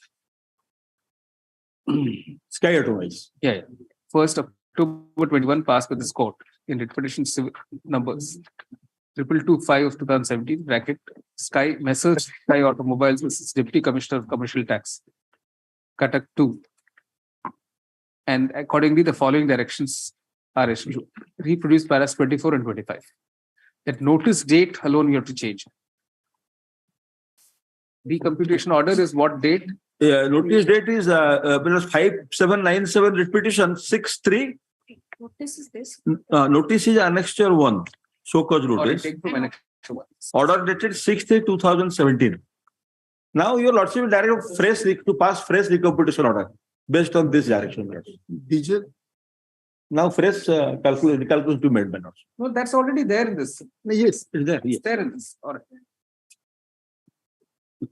Sky Automobiles. Yeah. 1st October 21 passed by this court in writ petition numbers 2225 of 2017 bracket Sky Messrs Sky Automobiles versus Deputy Commissioner of Commercial Tax Cuttack 2. And accordingly, the following directions are issued. Reproduce paras 24 and 25. That notice date alone you have to change. The computation order is what date? Yeah, notice date is 5797 writ petition 63. Notice is this? Notice is annexure 1. So cause notice. Order dated 6/3/2017. Now your lordship will direct to pass fresh recomputation order based on this direction. Now fresh calculation to be made by now. No, that's already there in this. Yes, it's there. It's there in this. All right.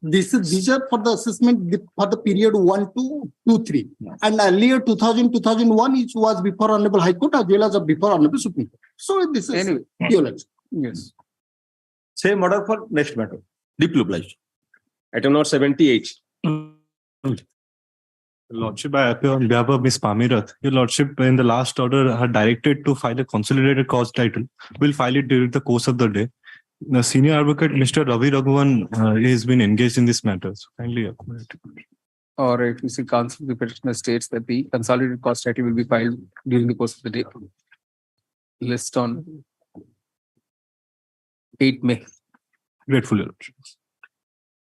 These are for the assessment for the period 1 to 2, 3. And earlier 2000, 2001, it was before Honorable High Court as well as before Honorable Supreme Court. So this is anyway. Yes. Same order for next matter. Deeply obliged. Item number 78. Lordship, I appear on behalf of Ms. Pamirat. Your Lordship, in the last order, are directed to file a consolidated cause title. We'll file it during the course of the day. The senior advocate, Mr. Ravi Raghuvan, has been engaged in this matter. So kindly accommodate. Or if you see counsel, the petitioner states that the consolidated cost title will be filed during the course of the day. List on 8 May. Grateful, Your Lordship.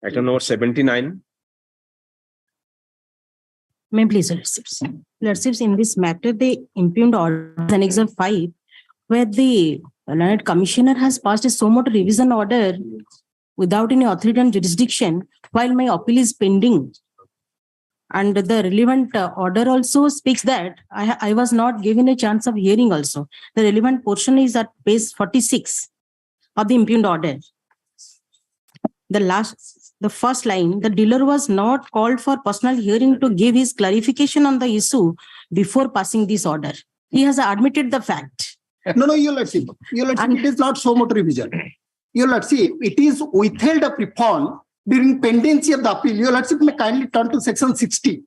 Item number 79. May please, Lordships, in this matter, the impugned order Annex 5, where the learned commissioner has passed a suo motu revision order without any authority and jurisdiction, while my appeal is pending. And the relevant order also speaks that I was not given a chance of hearing also. The relevant portion is at page 46 of the impugned order. The first line, the dealer was not called for personal hearing to give his clarification on the issue before passing this order. He has admitted the fact. No, Your Lordship. Your Lordship, it is not suo motu revision. Your Lordship, it is withheld of refund during pendency of the appeal. Your Lordship may kindly turn to section 60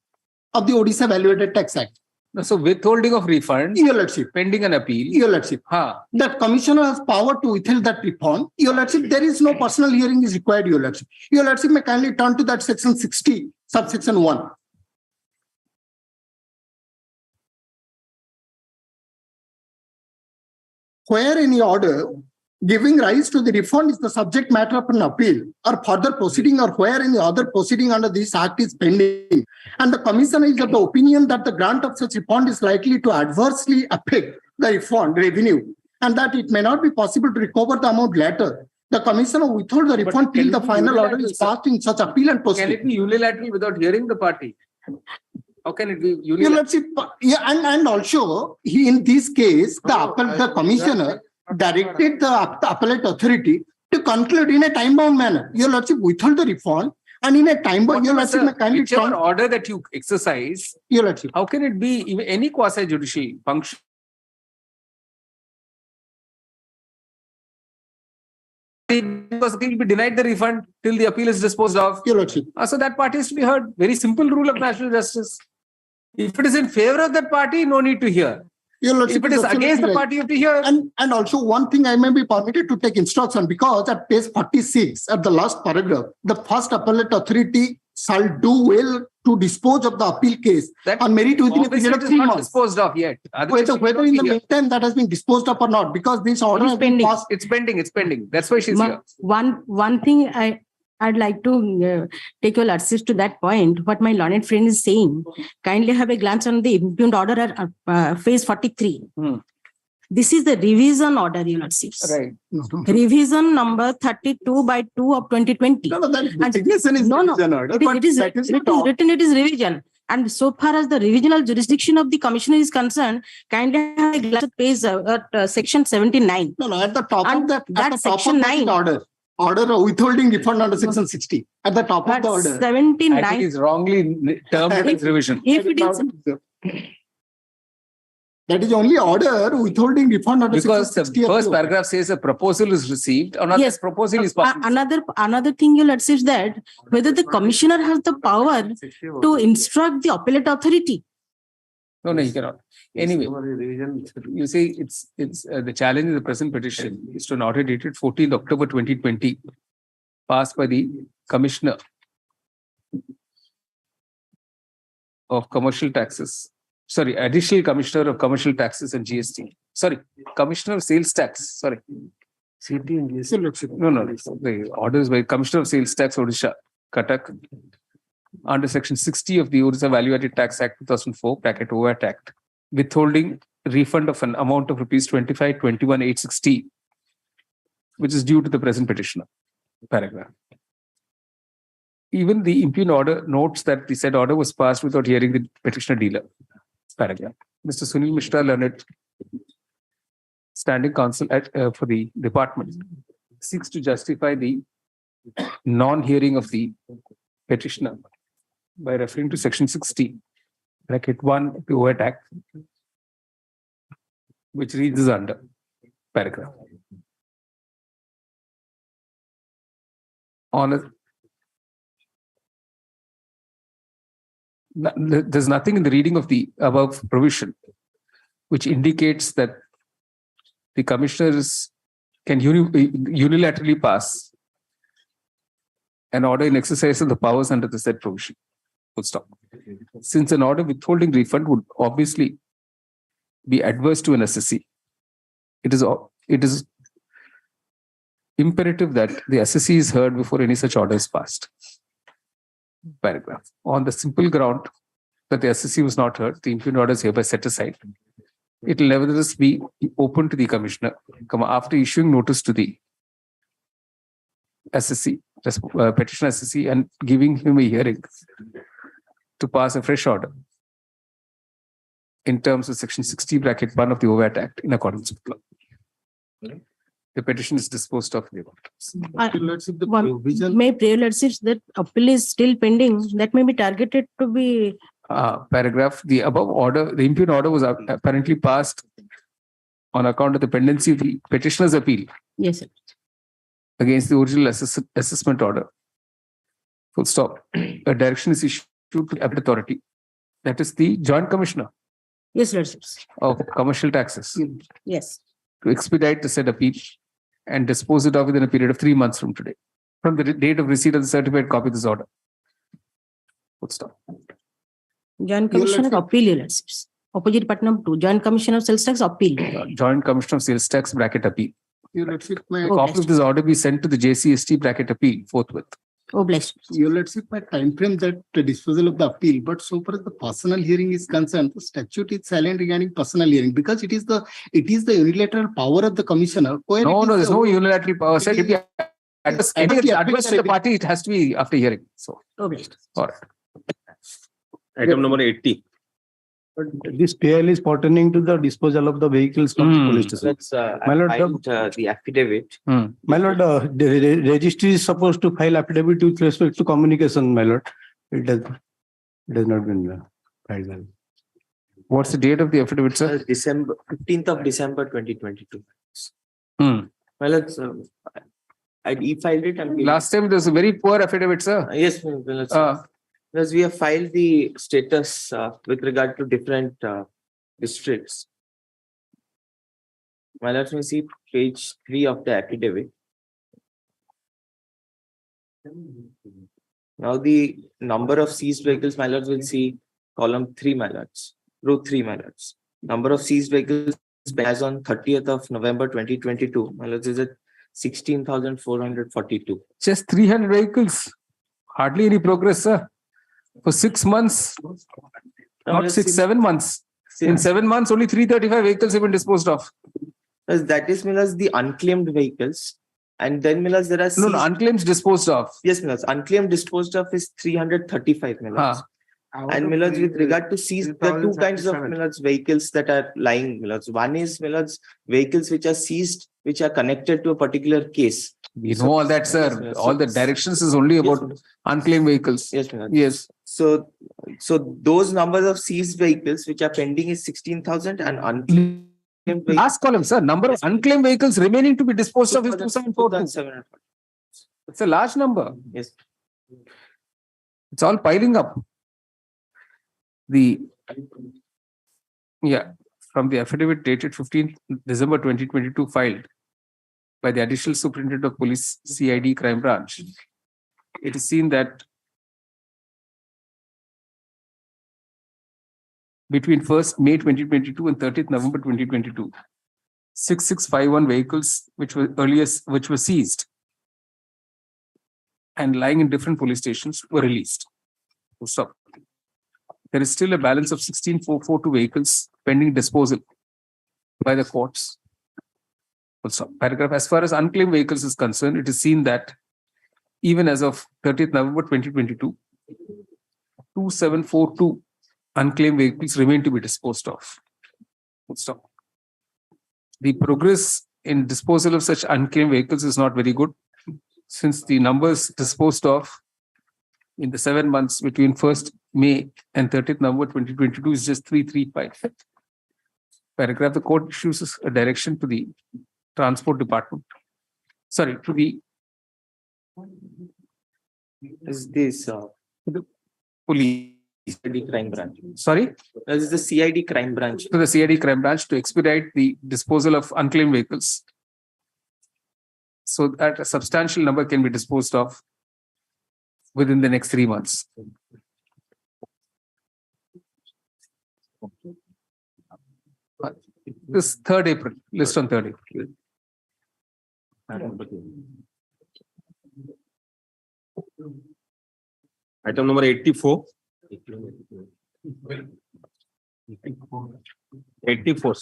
of the Odisha Valuated Tax Act. So withholding of refund, Your Lordship, pending an appeal. Your Lordship, that commissioner has power to withhold that refund. Your Lordship, there is no personal hearing is required, Your Lordship. Your Lordship may kindly turn to that section 60, subsection 1. where any order giving rise to the refund is the subject matter of an appeal or further proceeding, or where any other proceeding under this act is pending, and the commissioner is of the opinion that the grant of such refund is likely to adversely affect the refund revenue and that it may not be possible to recover the amount later, the commissioner withhold the refund till the final order is passed in such appeal and proceeding. Can it be unilateral without hearing the party? How can it be unilateral? And also, in this case, the commissioner directed the appellate authority to conclude in a time-bound manner. Your Lordship withhold the refund, and in a time-bound, Your Lordship may kindly whichever order that you exercise, Your Lordship, how can it be even any quasi-judicial function? Because he will be denied the refund till the appeal is disposed of. Your Lordship. So that party is to be heard. Very simple rule of national justice. If it is in favor of that party, no need to hear. Your Lordship, if it is against the party, you have to hear. And also one thing I may be permitted to take instruction, because at page 46, at the last paragraph, the first appellate authority shall do well to dispose of the appeal case on merit within a period of 3 months. Disposed of yet. Whether in the meantime that has been disposed of or not, because this order has been passed. It's pending. It's pending. That's why she's here. One thing I'd like to take your lordship to that point. What my learned friend is saying, kindly have a glance on the impugned order at phase 43. This is the revision order, your lordships. Right. Revision number 32/2 of 2020. No, that designation is revision order. It is written, it is revision. And so far as the revisional jurisdiction of the commissioner is concerned, kindly have a glance at page section 79. No, at the top of that section 9 order withholding refund under section 60 at the top of the order. 79. I think it's wrongly termed as revision. If it is, that is only order withholding refund under because section 60. The first paragraph says a proposal is received, or not, yes, proposal is passed. Another thing you'll assess that whether the commissioner has the power to instruct the appellate authority. No, he cannot. Anyway, you see, it's the challenge of the present petition is to an order dated 14th October 2020, passed by the Commissioner of Commercial Taxes. Sorry, Additional Commissioner of Commercial Taxes and GST. Sorry, Commissioner of Sales Tax. Sorry. CT and GST. No. The orders by Commissioner of Sales Tax, Odisha, Cuttack, under section 60 of the Odisha Value Added Tax Act 2004, bracket OVAT Act, withholding refund of an amount of rupees 25,21,860, which is due to the present petitioner. Paragraph. Even the impugned order notes that the said order was passed without hearing the petitioner dealer. Paragraph. Mr. Sunil Mishra, learned standing counsel for the department, seeks to justify the non-hearing of the petitioner by referring to section 60, bracket 1 of the OVAT Act, which reads as under paragraph. There's nothing in the reading of the above provision which indicates that the commissioners can unilaterally pass an order in exercise of the powers under the said provision. Full stop. Since an order withholding refund would obviously be adverse to an SSC, it is imperative that the SSC is heard before any such order is passed. Paragraph. On the simple ground that the SSC was not heard, the impugned order is hereby set aside. It will nevertheless be open to the commissioner after issuing notice to the SSC, petitioner SSC, and giving him a hearing to pass a fresh order in terms of section 60, bracket 1 of the OVAT Act in accordance with law. The petition is disposed of. May pray lordships that appeal is still pending. That may be targeted to be. Paragraph. The above order, the impugned order was apparently passed on account of the pendency of the petitioner's appeal. Yes, sir. Against the original assessment order. Full stop. A direction is issued to the appellate authority. That is the Joint Commissioner. Yes, lordships. Of Commercial Taxes. Yes. To expedite the said appeal and dispose it of within a period of 3 months from today, from the date of receipt of the certified copy of this order. Full stop. Joint Commissioner appeal lordships. Opposite Patnam 2, Joint Commissioner of Sales Tax appeal. Joint Commissioner of Sales Tax bracket appeal. Your Lordship, my Copy of this order be sent to the JCST bracket appeal forthwith. Oh, bless. Your Lordship, my time frame that the disposal of the appeal, but so far as the personal hearing is concerned, the statute is silent regarding personal hearing because it is the unilateral power of the commissioner. No, there's no unilateral power. Sir, if you adverse to the party, it has to be after hearing. So, oh, blessed. All right. Item number 80. But this PL is pertaining to the disposal of the vehicles from the police station. Let's My lord, filed the affidavit. My lord, the registry is supposed to file affidavit with respect to communication, my lord. It has not been filed. What's the date of the affidavit, sir? December 15th of December 2022. Well, it's, I e-filed it. And Last time there was a very poor affidavit, sir. Yes, because we have filed the status with regard to different districts. Well, let me see page 3 of the affidavit. Now the number of seized vehicles, my lords, will see column 3, my lords, row 3, my lords. Number of seized vehicles as on 30th of November 2022, my lords, is at 16,442. Just 300 vehicles. Hardly any progress, sir. For 6 months, not 6, 7 months. In 7 months, only 335 vehicles have been disposed of. That is, Millers, the unclaimed vehicles. And then, Millers, there are... No, unclaimed disposed of. Yes, Millers. Unclaimed disposed of is 335, Millers. And Millers, with regard to seized, there are two kinds of Millers vehicles that are lying, Millers. One is Millers vehicles which are seized, which are connected to a particular case. We know all that, sir. All the directions is only about unclaimed vehicles. Yes, Millers. Yes. So those numbers of seized vehicles which are pending is 16,000 and unclaimed vehicles. Last column, sir. Number of unclaimed vehicles remaining to be disposed of is 2,742. It's a large number. Yes. It's all piling up. From the affidavit dated 15th December 2022 filed by the Additional Superintendent of Police CID Crime Branch, it is seen that between 1st May 2022 and 30th November 2022, 6651 vehicles which were seized and lying in different police stations were released. Stop. There is still a balance of 16,442 vehicles pending disposal by the courts. Also, paragraph, as far as unclaimed vehicles is concerned, it is seen that even as of 30th November 2022, 2,742 unclaimed vehicles remain to be disposed of. Stop. The progress in disposal of such unclaimed vehicles is not very good, since the numbers disposed of in the 7 months between 1st May and 30th November 2022 is just 335. Paragraph, the court issues a direction to the Transport Department. Sorry, to the... Is this the police CID crime branch? Sorry? This is the CID crime branch. To the CID crime branch to expedite the disposal of unclaimed vehicles, so that a substantial number can be disposed of within the next 3 months. This 3rd April, list on 3rd April. Item number 84. 84.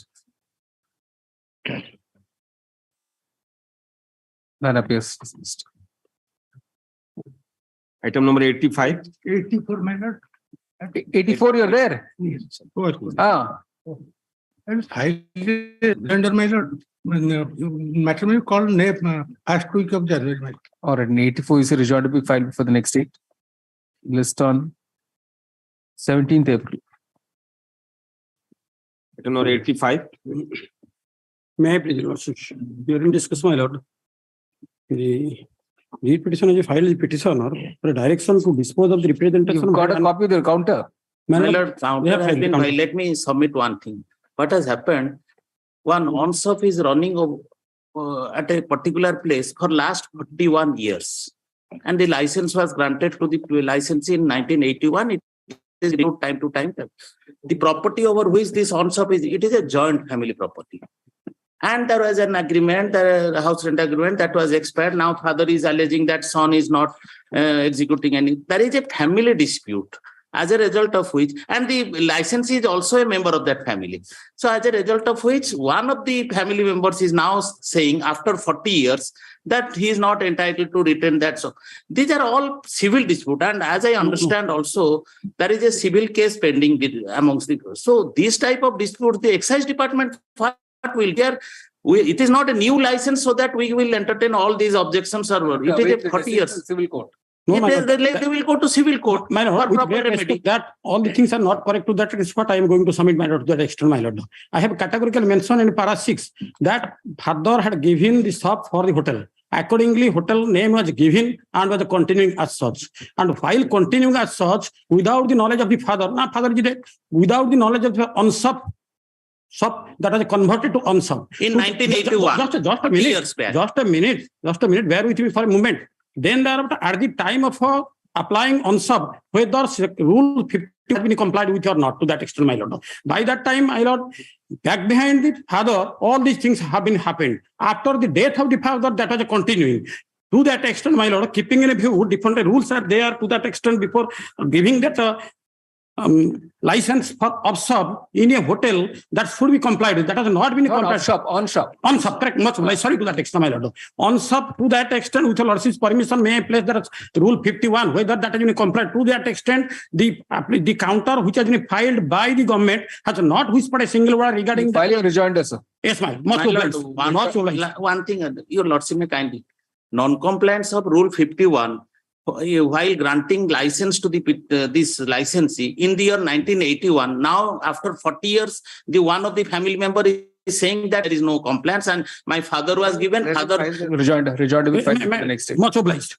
None appears dismissed. Item number 85. 84, my lord. 84, you're there? Yes. And under my lord, matrimony called first week of January. All right, 84 is a rejoined to be filed for the next date. List on 17th April. Item number 85. May I please, lordship, during discussion, my lord, the lead petitioner filed the petitioner for a direction to dispose of the representation. You've got a copy of the counter. My lord, counter has been filed. Let me submit one thing. What has happened? One on-shop is running at a particular place for last 41 years. And the license was granted to the licensee in 1981. It is renewed time to time. The property over which this on-shop is, it is a joint family property. And there was an agreement, the house rent agreement that was expired. Now father is alleging that son is not executing any. There is a family dispute, as a result of which, and the licensee is also a member of that family. So as a result of which, one of the family members is now saying after 40 years that he is not entitled to retain that. So these are all civil dispute. And as I understand also, there is a civil case pending amongst the. So this type of dispute, the excise department will hear. It is not a new license so that we will entertain all these objections. It is a 40 years. Civil court. No, they will go to civil court. My lord, with great respect, that all the things are not correct to that is what I am going to submit, my lord, to that extent, my lord. I have categorical mention in para 6 that father had given the shop for the hotel. Accordingly, hotel name was given and was continuing as such. And while continuing as such, without the knowledge of the father, father is dead, without the knowledge of the on-shop, shop that was converted to on-shop. In 1981. Just a minute, bear with me for a moment. Then thereafter, at the time of applying on-shop, whether rule 50 has been complied with or not, to that extent, my lord. By that time, my lord, back behind the father, all these things have been happened. After the death of the father, that was continuing. To that extent, my lord, keeping in a view, different rules are there to that extent before giving that license for off-shop in a hotel that should be complied with. That has not been complied. On-shop, correct. Much sorry to that extent, my lord. On-shop, to that extent, with your lordship's permission, may I place that rule 51, whether that has been complied. To that extent, the counter which has been filed by the government has not whispered a single word regarding. File your rejoinder, sir. Yes, my lord. One thing, your lordship may kindly. Non-compliance of rule 51. While granting license to this licensee in the year 1981, now after 40 years, the one of the family member is saying that there is no compliance, and my father was given rejoinder will file the next day. Much obliged.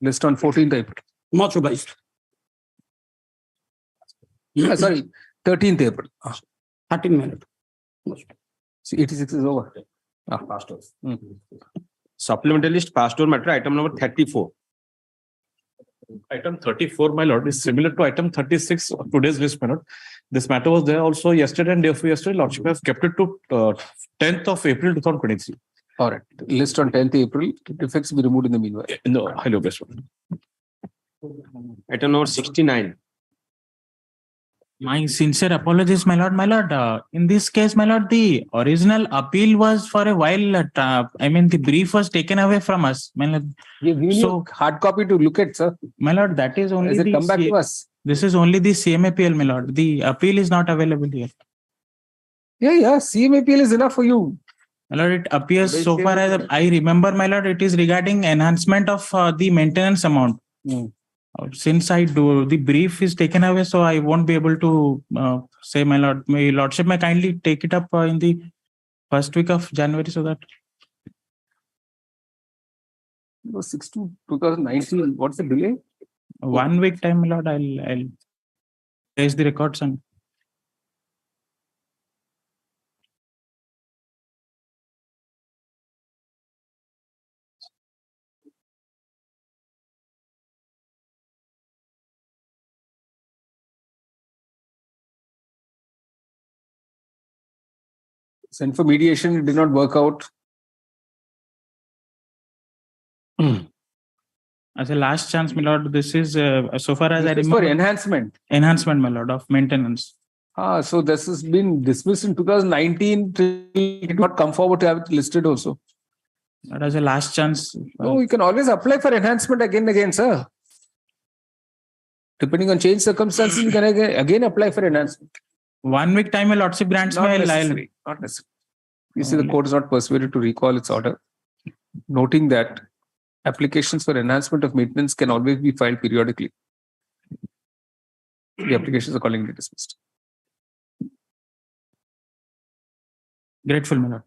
List on 14th April. Much obliged. Sorry, 13th April. 13 minutes. See, 86 is over. Passed over. Supplementary list passed over matter item number 34. Item 34, my lord, is similar to item 36 of today's list, my lord. This matter was there also yesterday and day before yesterday. Lordship has kept it to 10th of April 2023. All right. List on 10th April. Defects be removed in the meanwhile. No, hello, best one. Item number 69. My sincere apologies, my lord. My lord, in this case, my lord, the original appeal was for a while. The brief was taken away from us. My lord. So hard copy to look at, sir. My lord, that is only. Has it come back to us? This is only the CMAPL, my lord. The appeal is not available here. Yeah. CMAPL is enough for you. My lord, it appears so far as I remember, my lord, it is regarding enhancement of the maintenance amount. Since the brief is taken away, so I won't be able to say, my lord. My lordship may kindly take it up in the first week of January, so that. 6 to 2019. What's the delay? 1 week time, my lord. I'll raise the records and. Sent for mediation, it did not work out. As a last chance, my lord, this is so far as I remember. For enhancement. Enhancement, my lord, of maintenance. So this has been dismissed in 2019. It did not come forward to have it listed also. That as a last chance. No, you can always apply for enhancement again, sir. Depending on changed circumstances, you can again apply for enhancement. 1 week time, my lordship grants Not me. necessary. Not necessary. You see, the court is not persuaded to recall its order, noting that applications for enhancement of maintenance can always be filed periodically. The application is accordingly dismissed. Grateful, my lord.